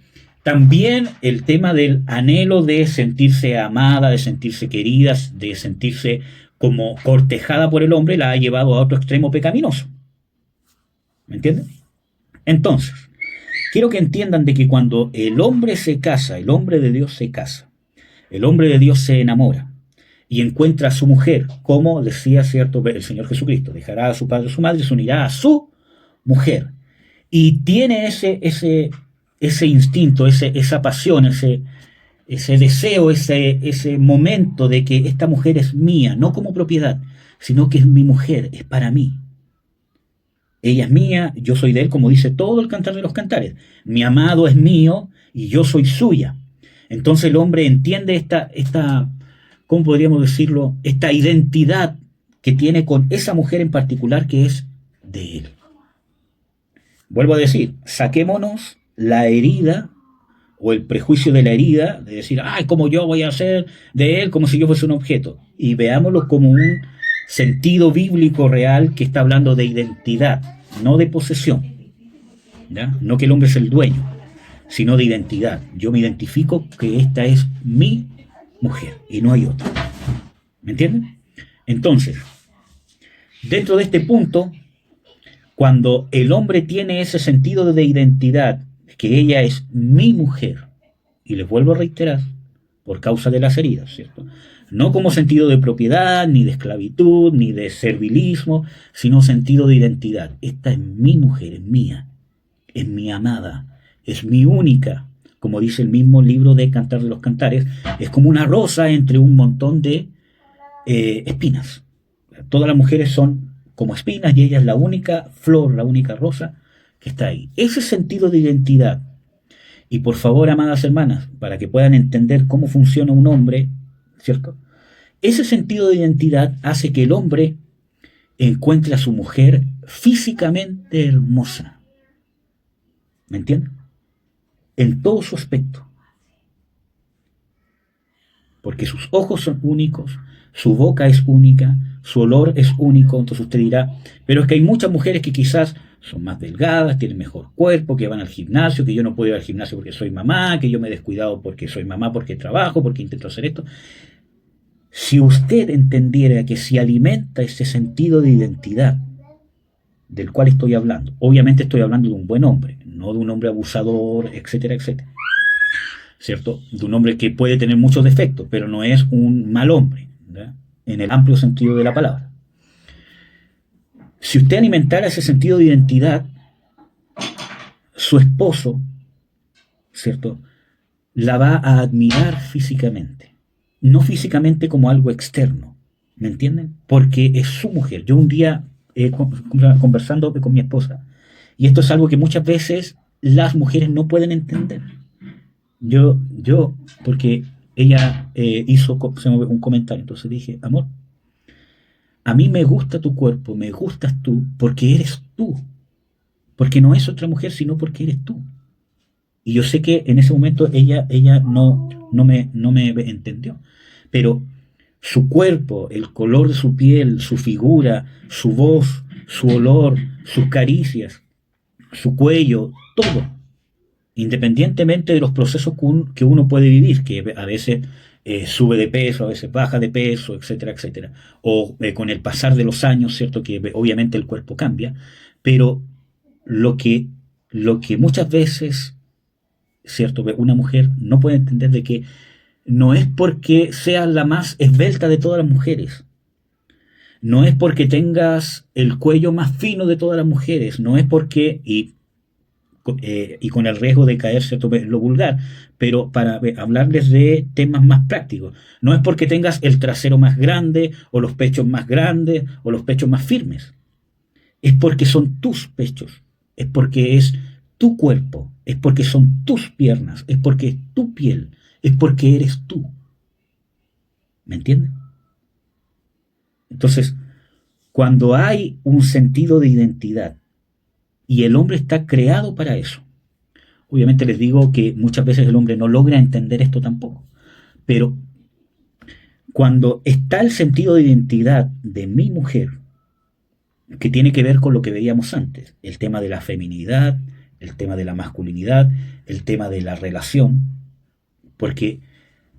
S1: También el tema del anhelo de sentirse amada, de sentirse querida, de sentirse como cortejada por el hombre, la ha llevado a otro extremo pecaminoso. ¿Me entienden? Entonces, quiero que entiendan de que cuando el hombre se casa, el hombre de Dios se casa, el hombre de Dios se enamora y encuentra a su mujer, como decía cierto el Señor Jesucristo, dejará a su padre y a su madre, se unirá a su mujer. Y tiene ese instinto, esa pasión, ese deseo, ese momento de que esta mujer es mía, no como propiedad, sino que es mi mujer, es para mí. Ella es mía, yo soy de él, como dice todo el Cantar de los Cantares. Mi amado es mío y yo soy suya. Entonces el hombre entiende esta, ¿cómo podríamos decirlo? Esta identidad que tiene con esa mujer en particular que es de él. Vuelvo a decir, saquémonos la herida o el prejuicio de la herida, de decir, ay, ¿cómo yo voy a hacer de él como si yo fuese un objeto? Y veámoslo como un sentido bíblico real que está hablando de identidad, no de posesión, ¿ya? No que el hombre es el dueño, sino de identidad. Yo me identifico que esta es mi mujer y no hay otra. ¿Me entienden? Entonces, dentro de este punto, cuando el hombre tiene ese sentido de identidad, que ella es mi mujer, y les vuelvo a reiterar, por causa de las heridas, ¿cierto? No como sentido de propiedad, ni de esclavitud, ni de servilismo, sino sentido de identidad. Esta es mi mujer, es mía, es mi amada, es mi única. Como dice el mismo libro de Cantar de los Cantares, es como una rosa entre un montón de espinas. Todas las mujeres son como espinas y ella es la única flor, la única rosa que está ahí. Ese sentido de identidad. Y por favor, amadas hermanas, para que puedan entender cómo funciona un hombre, ¿cierto? Ese sentido de identidad hace que el hombre encuentre a su mujer físicamente hermosa. ¿Me entienden? En todo su aspecto. Porque sus ojos son únicos, su boca es única, su olor es único. Entonces usted dirá, pero es que hay muchas mujeres que quizás son más delgadas, tienen mejor cuerpo, que van al gimnasio, que yo no puedo ir al gimnasio porque soy mamá, que yo me he descuidado porque soy mamá, porque trabajo, porque intento hacer esto. Si usted entendiera que si alimenta ese sentido de identidad del cual estoy hablando, obviamente estoy hablando de un buen hombre, no de un hombre abusador, etcétera, etcétera, ¿cierto? De un hombre que puede tener muchos defectos, pero no es un mal hombre, ¿verdad? En el amplio sentido de la palabra. Si usted alimentara ese sentido de identidad, su esposo, ¿cierto?, la va a admirar físicamente. No físicamente como algo externo, ¿me entienden? Porque es su mujer. Yo un día, conversando con mi esposa, y esto es algo que muchas veces las mujeres no pueden entender. Porque ella hizo un comentario, entonces dije, amor, a mí me gusta tu cuerpo, me gustas tú, porque eres tú. Porque no es otra mujer, sino porque eres tú. Y yo sé que en ese momento ella no me entendió. Pero su cuerpo, el color de su piel, su figura, su voz, su olor, sus caricias, su cuello, todo, independientemente de los procesos que uno puede vivir, que a veces sube de peso, a veces baja de peso, etcétera, etcétera, o con el pasar de los años, ¿cierto? Que obviamente el cuerpo cambia, pero lo que muchas veces, ¿cierto?, una mujer no puede entender de que no es porque sea la más esbelta de todas las mujeres, No es porque tengas el cuello más fino de todas las mujeres, no es porque, y con el riesgo de caerse en lo vulgar, pero para hablarles de temas más prácticos, no es porque tengas el trasero más grande, o los pechos más grandes, o los pechos más firmes, es porque son tus pechos, es porque es tu cuerpo, es porque son tus piernas, es porque es tu piel, es porque eres tú. ¿Me entienden? Entonces, cuando hay un sentido de identidad y el hombre está creado para eso, obviamente les digo que muchas veces el hombre no logra entender esto tampoco, pero cuando está el sentido de identidad de mi mujer, que tiene que ver con lo que veíamos antes, el tema de la feminidad, el tema de la masculinidad, el tema de la relación, porque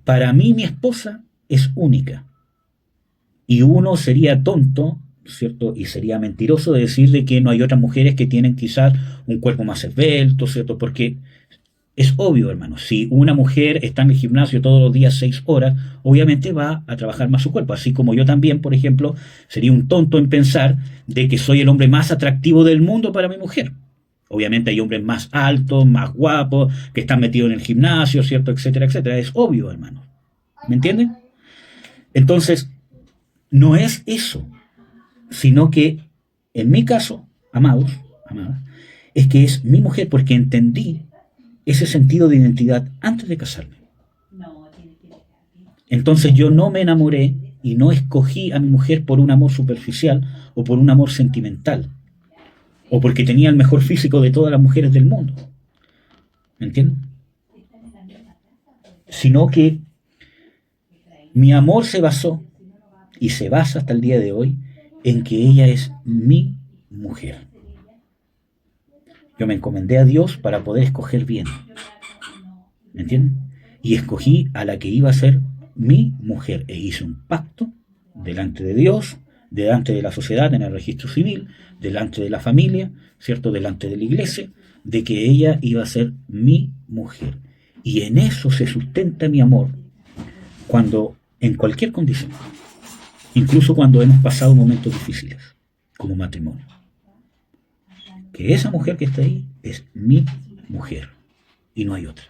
S1: para mí mi esposa es única, y uno sería tonto, ¿cierto? Y sería mentiroso de decir de que no hay otras mujeres que tienen quizás un cuerpo más esbelto, ¿cierto? Porque es obvio, hermano, si una mujer está en el gimnasio todos los días 6 horas, obviamente va a trabajar más su cuerpo, así como yo también, por ejemplo, sería un tonto en pensar de que soy el hombre más atractivo del mundo para mi mujer. Obviamente hay hombres más altos, más guapos, que están metidos en el gimnasio, ¿cierto? Etcétera, etcétera. Es obvio, hermano. ¿Me entienden? Entonces, no es eso, sino que en mi caso, amados, amadas, es que es mi mujer porque entendí ese sentido de identidad antes de casarme. Entonces yo no me enamoré y no escogí a mi mujer por un amor superficial o por un amor sentimental o porque tenía el mejor físico de todas las mujeres del mundo. ¿Me entienden? Sino que mi amor se basó y se basa hasta el día de hoy en que ella es mi mujer. Yo me encomendé a Dios para poder escoger bien. ¿Me entienden? Y escogí a la que iba a ser mi mujer e hice un pacto delante de Dios, delante de la sociedad en el registro civil, delante de la familia, ¿cierto? Delante de la iglesia, de que ella iba a ser mi mujer. Y en eso se sustenta mi amor cuando, en cualquier condición, incluso cuando hemos pasado momentos difíciles, como matrimonio. Que esa mujer que está ahí es mi mujer y no hay otra.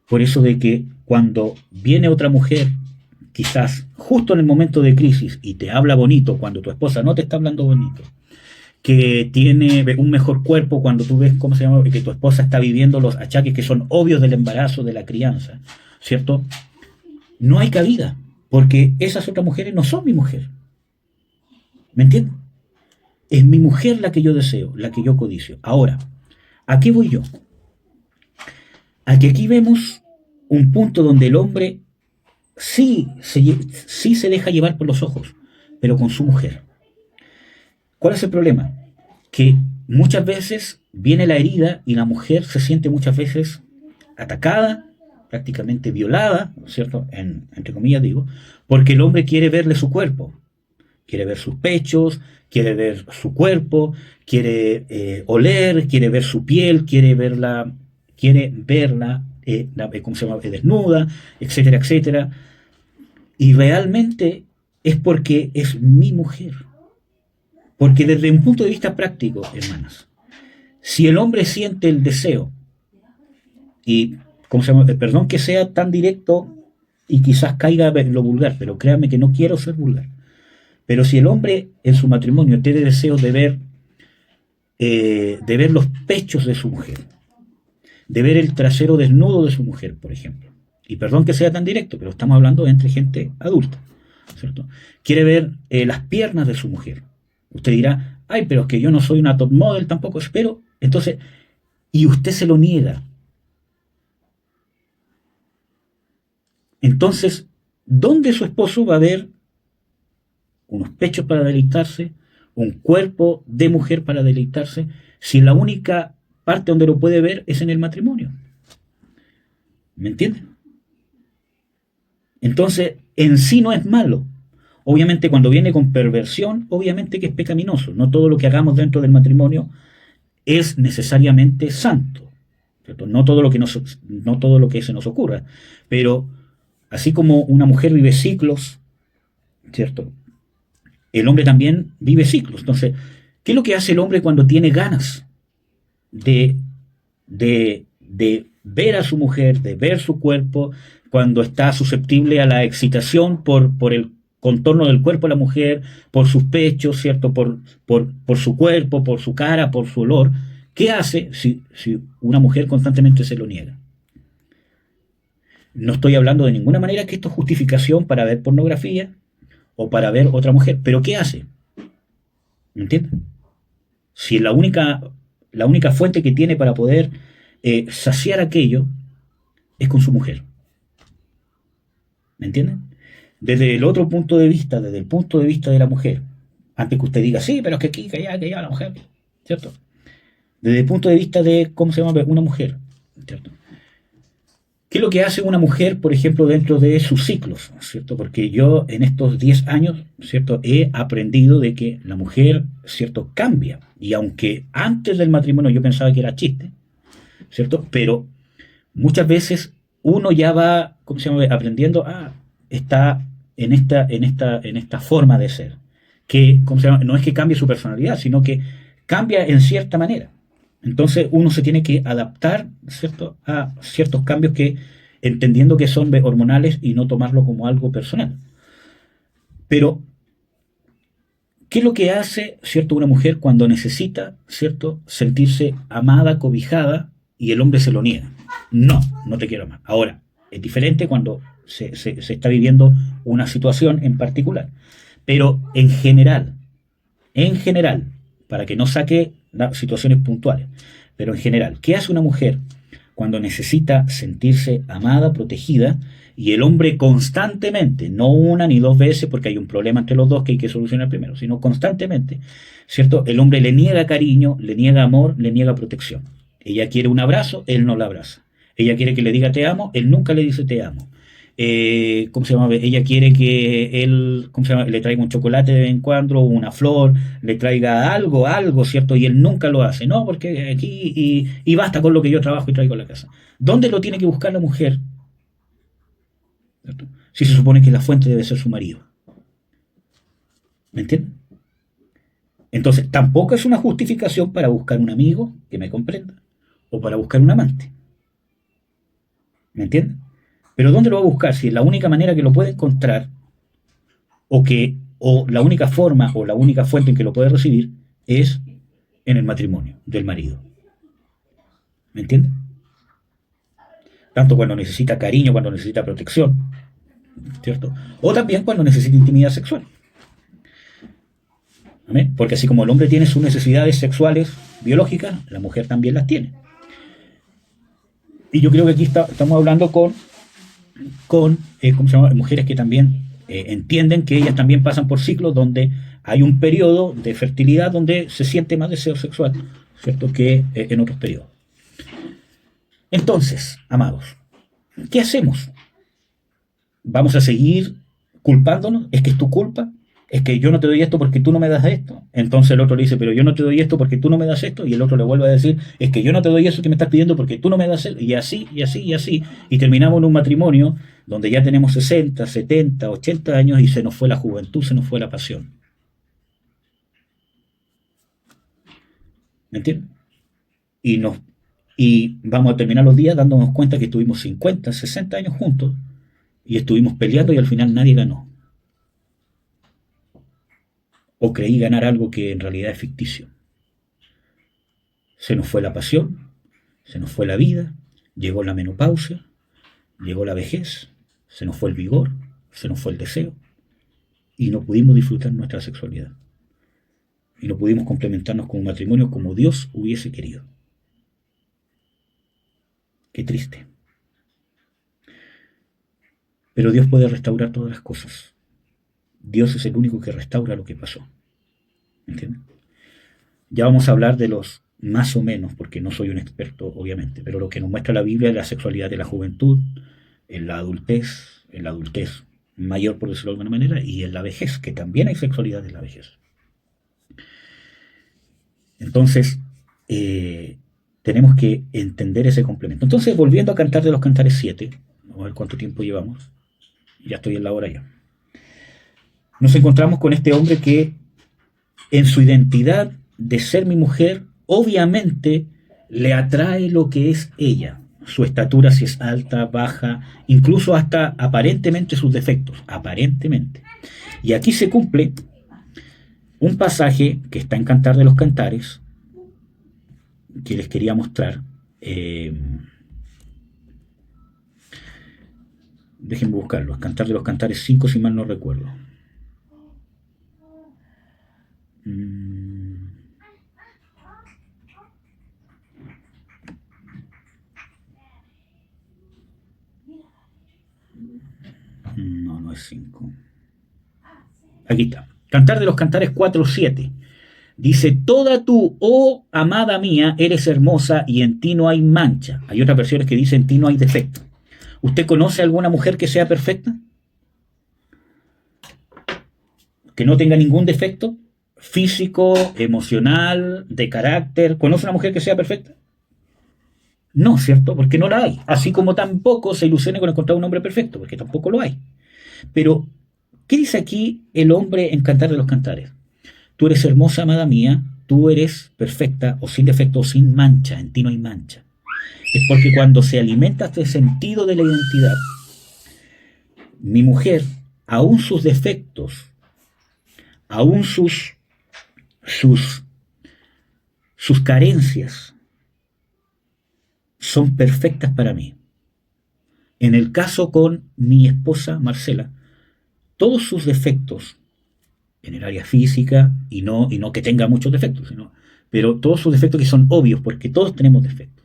S1: Por eso de que cuando viene otra mujer, quizás justo en el momento de crisis, y te habla bonito cuando tu esposa no te está hablando bonito, que tiene un mejor cuerpo cuando tú ves, ¿cómo se llama?, que tu esposa está viviendo los achaques que son obvios del embarazo, de la crianza, ¿cierto? No hay cabida, porque esas otras mujeres no son mi mujer. ¿Me entienden? Es mi mujer la que yo deseo, la que yo codicio. Ahora, ¿a qué voy yo? A que aquí vemos un punto donde el hombre sí se deja llevar por los ojos, pero con su mujer. ¿Cuál es el problema? Que muchas veces viene la herida y la mujer se siente muchas veces atacada, prácticamente violada, ¿cierto? Entre comillas digo, porque el hombre quiere verle su cuerpo, quiere ver sus pechos, quiere ver su cuerpo, quiere oler, quiere ver su piel, quiere verla, ¿cómo se llama?, desnuda, etcétera, etcétera. Y realmente es porque es mi mujer. Porque desde un punto de vista práctico, hermanas, si el hombre siente el deseo, y ¿cómo se llama?, perdón que sea tan directo y quizás caiga en lo vulgar, pero créanme que no quiero ser vulgar. Pero si el hombre en su matrimonio tiene deseo de ver los pechos de su mujer, de ver el trasero desnudo de su mujer, por ejemplo, y perdón que sea tan directo, pero estamos hablando entre gente adulta, ¿cierto? Quiere ver las piernas de su mujer. Usted dirá, ay, pero es que yo no soy una top model tampoco, pero entonces, y usted se lo niega. Entonces, ¿dónde su esposo va a ver unos pechos para deleitarse, un cuerpo de mujer para deleitarse, si la única parte donde lo puede ver es en el matrimonio? ¿Me entienden? Entonces, en sí no es malo. Obviamente cuando viene con perversión, obviamente que es pecaminoso. No todo lo que hagamos dentro del matrimonio es necesariamente santo, ¿cierto? No todo lo que se nos ocurra. Pero así como una mujer vive ciclos, ¿cierto?, el hombre también vive ciclos. Entonces, ¿qué es lo que hace el hombre cuando tiene ganas de ver a su mujer, de ver su cuerpo, cuando está susceptible a la excitación por el contorno del cuerpo de la mujer, por sus pechos, ¿cierto? Por su cuerpo, por su cara, por su olor? ¿Qué hace si una mujer constantemente se lo niega? No estoy hablando de ninguna manera que esto es justificación para ver pornografía o para ver otra mujer, pero ¿qué hace? ¿Me entiendes? Si la única fuente que tiene para poder saciar aquello es con su mujer. ¿Me entienden? Desde el otro punto de vista, desde el punto de vista de la mujer, antes que usted diga, sí, pero es que aquí, que allá, la mujer, ¿cierto? Desde el punto de vista de, ¿cómo se llama? Una mujer, ¿cierto? ¿Qué es lo que hace una mujer, por ejemplo, dentro de sus ciclos? ¿Cierto? Porque yo en estos 10 años, ¿cierto? He aprendido de que la mujer, ¿cierto? Cambia. Y aunque antes del matrimonio yo pensaba que era chiste, ¿cierto? Pero muchas veces uno ya va, ¿cómo se llama? Aprendiendo, está en esta forma de ser. Que, ¿cómo se llama? No es que cambie su personalidad, sino que cambia en cierta manera. Entonces uno se tiene que adaptar, ¿cierto?, a ciertos cambios que, entendiendo que son hormonales y no tomarlo como algo personal. Pero, ¿qué es lo que hace, ¿cierto?, una mujer cuando necesita, ¿cierto?, sentirse amada, cobijada, y el hombre se lo niega? No, no te quiero más. Ahora, es diferente cuando se está viviendo una situación en particular. Pero en general, para que no saque situaciones puntuales, pero en general, ¿qué hace una mujer cuando necesita sentirse amada, protegida, y el hombre constantemente, no una ni dos veces, porque hay un problema entre los dos que hay que solucionar primero, sino constantemente, ¿cierto? El hombre le niega cariño, le niega amor, le niega protección. Ella quiere un abrazo, él no la abraza. Ella quiere que le diga te amo, él nunca le dice te amo. ¿Cómo se llama? Ella quiere que él, ¿cómo se llama?, le traiga un chocolate de vez en cuando, una flor, le traiga algo, ¿cierto? Y él nunca lo hace, no, porque aquí, y basta con lo que yo trabajo y traigo a la casa. ¿Dónde lo tiene que buscar la mujer? ¿Cierto? Si se supone que la fuente debe ser su marido. ¿Me entienden? Entonces, tampoco es una justificación para buscar un amigo que me comprenda o para buscar un amante. ¿Me entienden? Pero ¿dónde lo va a buscar? Si es la única manera que lo puede encontrar, o la única forma o la única fuente en que lo puede recibir es en el matrimonio del marido. ¿Me entienden? Tanto cuando necesita cariño, cuando necesita protección, ¿cierto? O también cuando necesita intimidad sexual. ¿Amén? Porque así como el hombre tiene sus necesidades sexuales biológicas, la mujer también las tiene. Y yo creo que aquí estamos hablando con ¿cómo se llama?, mujeres que también entienden que ellas también pasan por ciclos donde hay un periodo de fertilidad donde se siente más deseo sexual, ¿cierto?, que en otros periodos. Entonces, amados, ¿qué hacemos? ¿Vamos a seguir culpándonos? ¿Es que es tu culpa? ¿Es que yo no te doy esto porque tú no me das esto? Entonces el otro le dice, pero yo no te doy esto porque tú no me das esto. Y el otro le vuelve a decir, es que yo no te doy eso que me estás pidiendo porque tú no me das esto. Y así, y así, y así. Y terminamos en un matrimonio donde ya tenemos 60, 70, 80 años y se nos fue la juventud, se nos fue la pasión. ¿Me entiendes? Y vamos a terminar los días dándonos cuenta que estuvimos 50, 60 años juntos y estuvimos peleando y al final nadie ganó. O creí ganar algo que en realidad es ficticio. Se nos fue la pasión, se nos fue la vida, llegó la menopausia, llegó la vejez, se nos fue el vigor, se nos fue el deseo y no pudimos disfrutar nuestra sexualidad. Y no pudimos complementarnos con un matrimonio como Dios hubiese querido. Qué triste. Pero Dios puede restaurar todas las cosas. Dios es el único que restaura lo que pasó. ¿Entienden? Ya vamos a hablar de los más o menos, porque no soy un experto, obviamente, pero lo que nos muestra la Biblia es la sexualidad de la juventud, en la adultez mayor, por decirlo de alguna manera, y en la vejez, que también hay sexualidad en la vejez. Entonces, tenemos que entender ese complemento. Entonces, volviendo a Cantar de los Cantares 7, vamos a ver cuánto tiempo llevamos. Ya estoy en la hora ya. nos encontramos con este hombre que en su identidad de ser mi mujer, obviamente le atrae lo que es ella, su estatura, si es alta, baja, incluso hasta aparentemente sus defectos, aparentemente. Y aquí se cumple un pasaje que está en Cantar de los Cantares, que les quería mostrar. Déjenme buscarlo. Cantar de los Cantares 5, si mal no recuerdo. No, no es 5. Aquí está. Cantar de los Cantares 4:7. Dice, toda tú, oh amada mía, eres hermosa y en ti no hay mancha. Hay otras versiones que dicen, en ti no hay defecto. ¿Usted conoce alguna mujer que sea perfecta? ¿Que no tenga ningún defecto? Físico, emocional, de carácter. ¿Conoce una mujer que sea perfecta? No, ¿cierto? Porque no la hay. Así como tampoco se ilusione con encontrar un hombre perfecto, porque tampoco lo hay. Pero, ¿qué dice aquí el hombre en Cantar de los Cantares? Tú eres hermosa, amada mía, tú eres perfecta, o sin defecto, o sin mancha, en ti no hay mancha. Es porque cuando se alimenta este sentido de la identidad, mi mujer, aún sus defectos, aún sus carencias, son perfectas para mí. En el caso con mi esposa Marcela, todos sus defectos en el área física, y no que tenga muchos defectos, pero todos sus defectos que son obvios, porque todos tenemos defectos.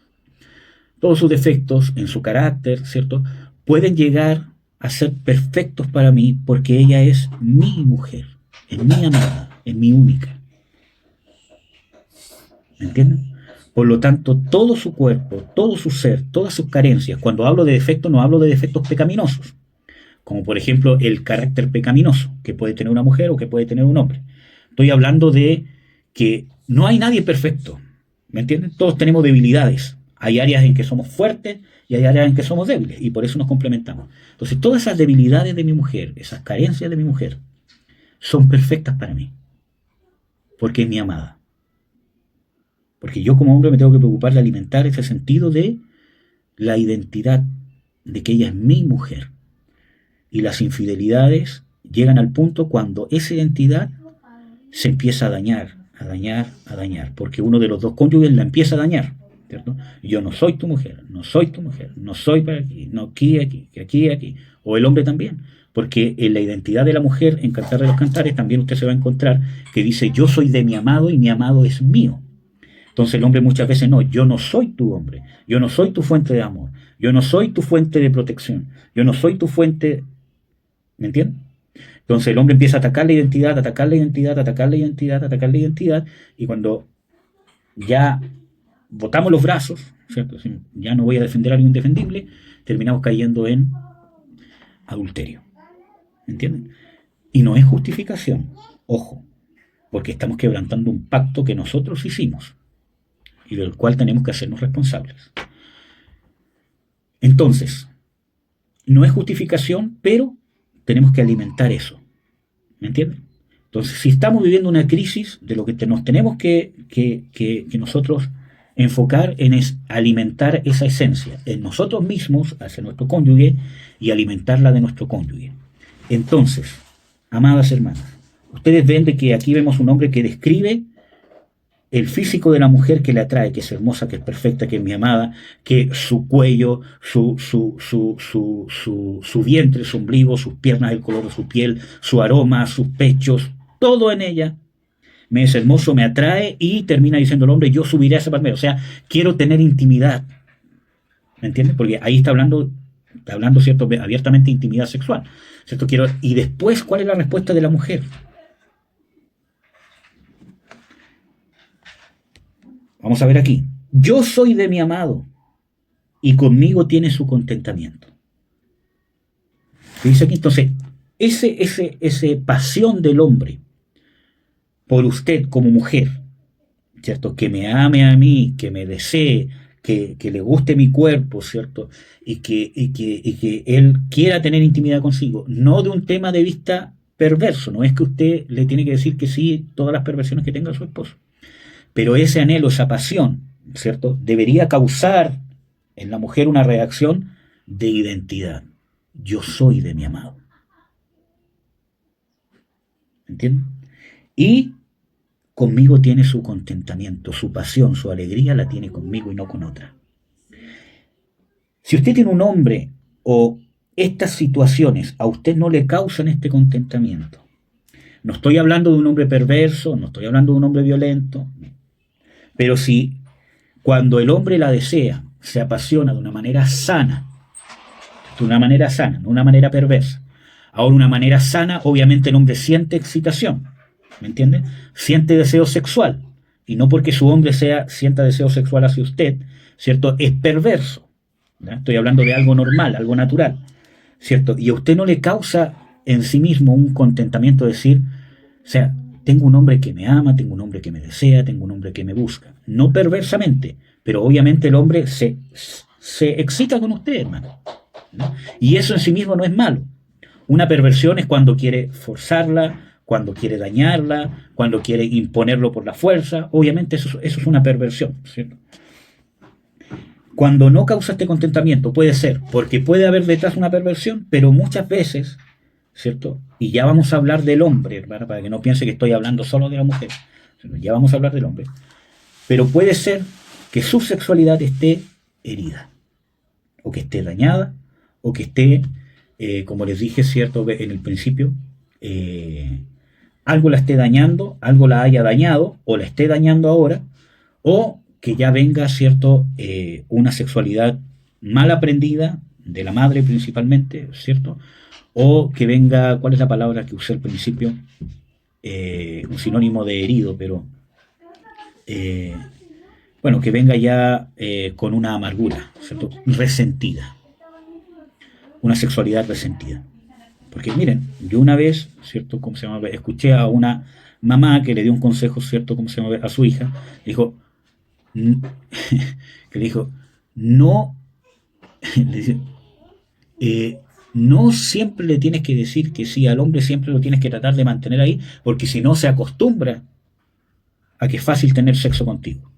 S1: Todos sus defectos en su carácter, ¿cierto? Pueden llegar a ser perfectos para mí porque ella es mi mujer, es mi amada, es mi única. ¿Me entienden? Por lo tanto, todo su cuerpo, todo su ser, todas sus carencias, cuando hablo de defectos no hablo de defectos pecaminosos, como por ejemplo el carácter pecaminoso que puede tener una mujer o que puede tener un hombre. Estoy hablando de que no hay nadie perfecto, ¿me entienden? Todos tenemos debilidades. Hay áreas en que somos fuertes y hay áreas en que somos débiles, y por eso nos complementamos. Entonces, todas esas debilidades de mi mujer, esas carencias de mi mujer, son perfectas para mí, porque es mi amada. Porque yo como hombre me tengo que preocupar de alimentar ese sentido de la identidad, de que ella es mi mujer. Y las infidelidades llegan al punto cuando esa identidad se empieza a dañar, porque uno de los dos cónyuges la empieza a dañar, ¿cierto? Yo no soy tu mujer, no soy tu mujer, no soy para aquí, no aquí, o el hombre también, porque en la identidad de la mujer, en Cantar de los Cantares, también usted se va a encontrar que dice, yo soy de mi amado y mi amado es mío. Entonces el hombre muchas veces no, yo no soy tu hombre, yo no soy tu fuente de amor, yo no soy tu fuente de protección, yo no soy tu fuente, ¿me entiendes? Entonces el hombre empieza a atacar la identidad, y cuando ya botamos los brazos, ¿cierto? Ya no voy a defender a lo indefendible, terminamos cayendo en adulterio, ¿entienden? Y no es justificación, ojo, porque estamos quebrantando un pacto que nosotros hicimos y del cual tenemos que hacernos responsables. Entonces, no es justificación, pero tenemos que alimentar eso, ¿me entienden? Entonces, si estamos viviendo una crisis, de lo que nos tenemos que nosotros enfocar en es alimentar esa esencia en nosotros mismos, hacia nuestro cónyuge, y alimentarla de nuestro cónyuge. Entonces, amadas hermanas, ustedes ven de que aquí vemos un hombre que describe el físico de la mujer que le atrae, que es hermosa, que es perfecta, que es mi amada, que su cuello, su vientre, su ombligo, sus piernas, el color de su piel, su aroma, sus pechos, todo en ella me es hermoso, me atrae, y termina diciendo el hombre, yo subiré a ese palmero. O sea, quiero tener intimidad. ¿Me entiendes? Porque ahí está hablando, ¿cierto?, abiertamente de intimidad sexual, ¿cierto? Y después, ¿cuál es la respuesta de la mujer? Vamos a ver aquí. Yo soy de mi amado y conmigo tiene su contentamiento. ¿Qué dice aquí? Entonces, ese pasión del hombre por usted como mujer, ¿cierto? Que me ame a mí, que me desee, que le guste mi cuerpo, ¿cierto? Y que él quiera tener intimidad consigo, no de un tema de vista perverso, no es que usted le tiene que decir que sí todas las perversiones que tenga su esposo, pero ese anhelo, esa pasión, ¿cierto?, debería causar en la mujer una reacción de identidad. Yo soy de mi amado. ¿Entienden? Y conmigo tiene su contentamiento, su pasión, su alegría la tiene conmigo y no con otra. Si usted tiene un hombre o estas situaciones a usted no le causan este contentamiento, no estoy hablando de un hombre perverso, no estoy hablando de un hombre violento, pero si cuando el hombre la desea, se apasiona de una manera sana, no de una manera perversa, ahora una manera sana, obviamente el hombre siente excitación, ¿me entiende? Siente deseo sexual, y no porque su hombre sienta deseo sexual hacia usted, ¿cierto? Es perverso. ¿Ya? Estoy hablando de algo normal, algo natural, ¿cierto? Y a usted no le causa en sí mismo un contentamiento de decir, o sea, tengo un hombre que me ama, tengo un hombre que me desea, tengo un hombre que me busca. No perversamente, pero obviamente el hombre se excita con usted, hermano, ¿no? Y eso en sí mismo no es malo. Una perversión es cuando quiere forzarla, cuando quiere dañarla, cuando quiere imponerlo por la fuerza. Obviamente eso es una perversión, ¿cierto? Cuando no causa este contentamiento, puede ser porque puede haber detrás una perversión, pero muchas veces, ¿cierto? Y ya vamos a hablar del hombre, hermano, para que no piense que estoy hablando solo de la mujer. Ya vamos a hablar del hombre. Pero puede ser que su sexualidad esté herida, o que esté dañada, o que esté, como les dije, ¿cierto? En el principio, algo la esté dañando, algo la haya dañado, o la esté dañando ahora, o que ya venga, ¿cierto?, una sexualidad mal aprendida, de la madre principalmente, ¿cierto? O que venga, ¿cuál es la palabra que usé al principio? Un sinónimo de herido, pero bueno, que venga ya con una amargura, ¿cierto? Resentida, una sexualidad resentida. Porque miren, yo una vez, ¿cierto?, ¿cómo se llama?, escuché a una mamá que le dio un consejo, ¿cierto?, ¿cómo se llama?, a su hija, dijo, que le dijo, no, le dice, no siempre le tienes que decir que sí al hombre, siempre lo tienes que tratar de mantener ahí, porque si no se acostumbra a que es fácil tener sexo contigo.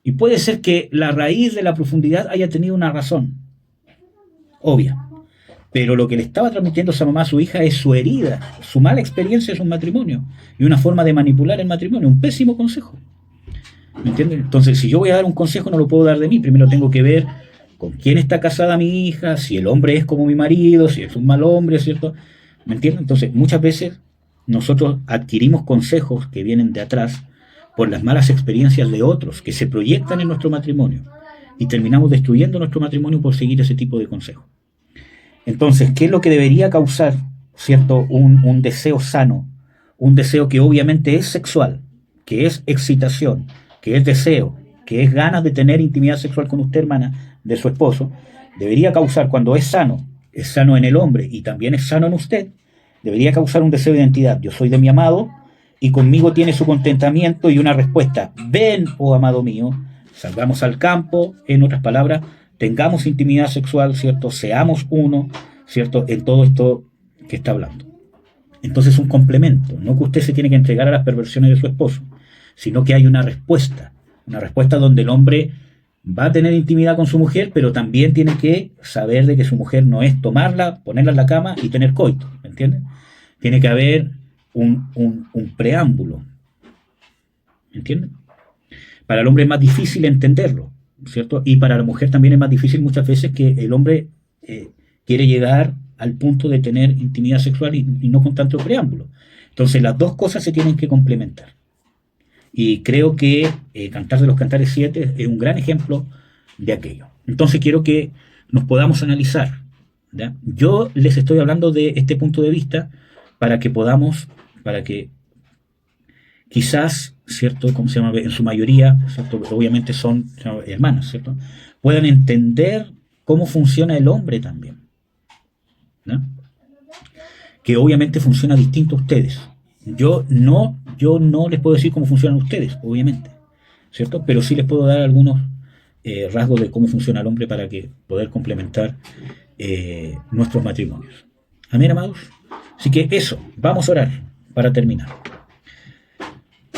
S1: Y puede ser que la raíz de la profundidad haya tenido una razón, obvia, pero lo que le estaba transmitiendo esa mamá a su hija es su herida, su mala experiencia en su matrimonio, y una forma de manipular el matrimonio, un pésimo consejo. ¿Me entienden? Entonces, si yo voy a dar un consejo, no lo puedo dar de mí. Primero tengo que ver con quién está casada mi hija, si el hombre es como mi marido, si es un mal hombre, ¿cierto? ¿Me entienden? Entonces, muchas veces nosotros adquirimos consejos que vienen de atrás por las malas experiencias de otros que se proyectan en nuestro matrimonio y terminamos destruyendo nuestro matrimonio por seguir ese tipo de consejos. Entonces, ¿qué es lo que debería causar, ¿cierto?, un deseo sano? Un deseo que obviamente es sexual, que es excitación, que es deseo, que es ganas de tener intimidad sexual con usted, hermana, de su esposo. Debería causar, cuando es sano en el hombre y también es sano en usted, debería causar un deseo de identidad. Yo soy de mi amado y conmigo tiene su contentamiento y una respuesta. Ven, oh amado mío, salgamos al campo, en otras palabras, tengamos intimidad sexual, ¿cierto? Seamos uno, ¿cierto?, en todo esto que está hablando. Entonces es un complemento, no que usted se tiene que entregar a las perversiones de su esposo, sino que hay una respuesta donde el hombre va a tener intimidad con su mujer, pero también tiene que saber de que su mujer no es tomarla, ponerla en la cama y tener coito, ¿me entienden? Tiene que haber un preámbulo, ¿me entienden? Para el hombre es más difícil entenderlo, ¿cierto? Y para la mujer también es más difícil muchas veces que el hombre quiere llegar al punto de tener intimidad sexual y no con tanto preámbulo. Entonces las dos cosas se tienen que complementar. Y creo que Cantar de los Cantares 7 es un gran ejemplo de aquello. Entonces quiero que nos podamos analizar, ¿ya? Yo les estoy hablando de este punto de vista para que quizás, ¿cierto?, ¿cómo se llama?, en su mayoría, ¿cierto?, obviamente son hermanas, ¿cierto?, puedan entender cómo funciona el hombre también, ¿no? Que obviamente funciona distinto a ustedes. Yo no les puedo decir cómo funcionan ustedes, obviamente, ¿cierto? Pero sí les puedo dar algunos rasgos de cómo funciona el hombre para que poder complementar nuestros matrimonios. Amén, amados. Así que eso, vamos a orar para terminar.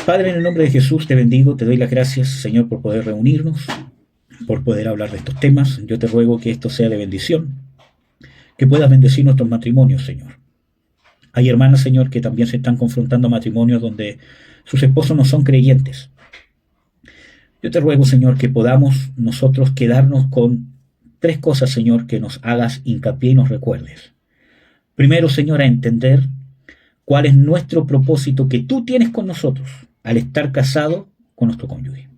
S1: Padre, en el nombre de Jesús te bendigo, te doy las gracias, Señor, por poder reunirnos, por poder hablar de estos temas. Yo te ruego que esto sea de bendición, que puedas bendecir nuestros matrimonios, Señor. Hay hermanas, Señor, que también se están confrontando a matrimonios donde sus esposos no son creyentes. Yo te ruego, Señor, que podamos nosotros quedarnos con 3 cosas, Señor, que nos hagas hincapié y nos recuerdes. Primero, Señor, a entender cuál es nuestro propósito que tú tienes con nosotros al estar casado con nuestro cónyuge.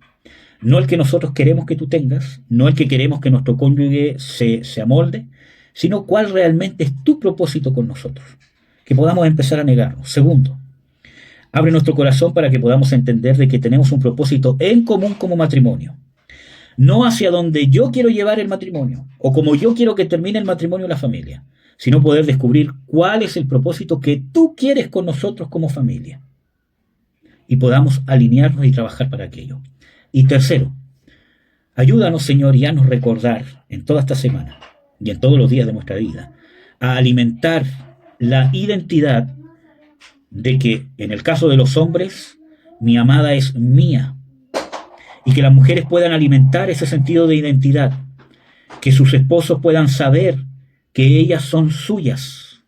S1: No el que nosotros queremos que tú tengas, no el que queremos que nuestro cónyuge se amolde, sino cuál realmente es tu propósito con nosotros. Que podamos empezar a negarnos. Segundo, abre nuestro corazón para que podamos entender de que tenemos un propósito en común como matrimonio. No hacia donde yo quiero llevar el matrimonio, o como yo quiero que termine el matrimonio de la familia, sino poder descubrir cuál es el propósito que tú quieres con nosotros como familia. Y podamos alinearnos y trabajar para aquello. Y tercero, ayúdanos, Señor, y haznos recordar en toda esta semana y en todos los días de nuestra vida, a alimentar la identidad de que en el caso de los hombres, mi amada es mía, y que las mujeres puedan alimentar ese sentido de identidad, que sus esposos puedan saber que ellas son suyas,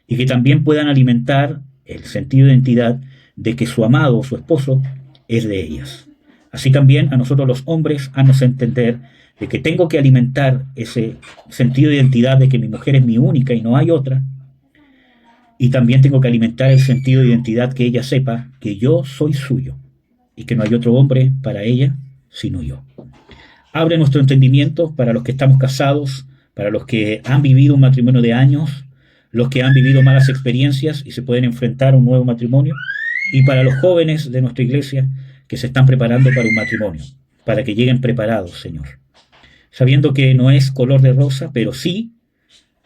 S1: y que también puedan alimentar el sentido de identidad de que su amado o su esposo es de ellas. Así también a nosotros los hombres, haznos entender de que tengo que alimentar ese sentido de identidad de que mi mujer es mi única y no hay otra, y también tengo que alimentar el sentido de identidad que ella sepa que yo soy suyo y que no hay otro hombre para ella sino yo. Abre nuestro entendimiento para los que estamos casados, para los que han vivido un matrimonio de años, los que han vivido malas experiencias y se pueden enfrentar a un nuevo matrimonio, y para los jóvenes de nuestra iglesia que se están preparando para un matrimonio, para que lleguen preparados, Señor, sabiendo que no es color de rosa, pero sí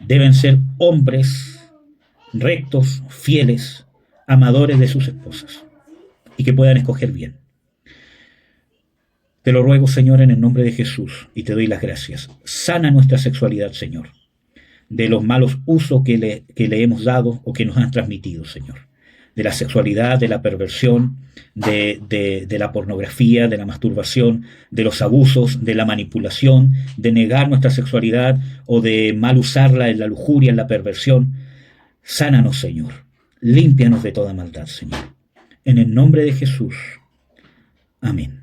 S1: deben ser hombres rectos, fieles, amadores de sus esposas, y que puedan escoger bien. Te lo ruego, Señor, en el nombre de Jesús, y te doy las gracias. Sana nuestra sexualidad, Señor, de los malos usos que le hemos dado o que nos han transmitido, Señor. De la sexualidad, de la perversión, de la pornografía, de la masturbación, de los abusos, de la manipulación, de negar nuestra sexualidad o de mal usarla en la lujuria, en la perversión. Sánanos, Señor. Límpianos de toda maldad, Señor. En el nombre de Jesús. Amén.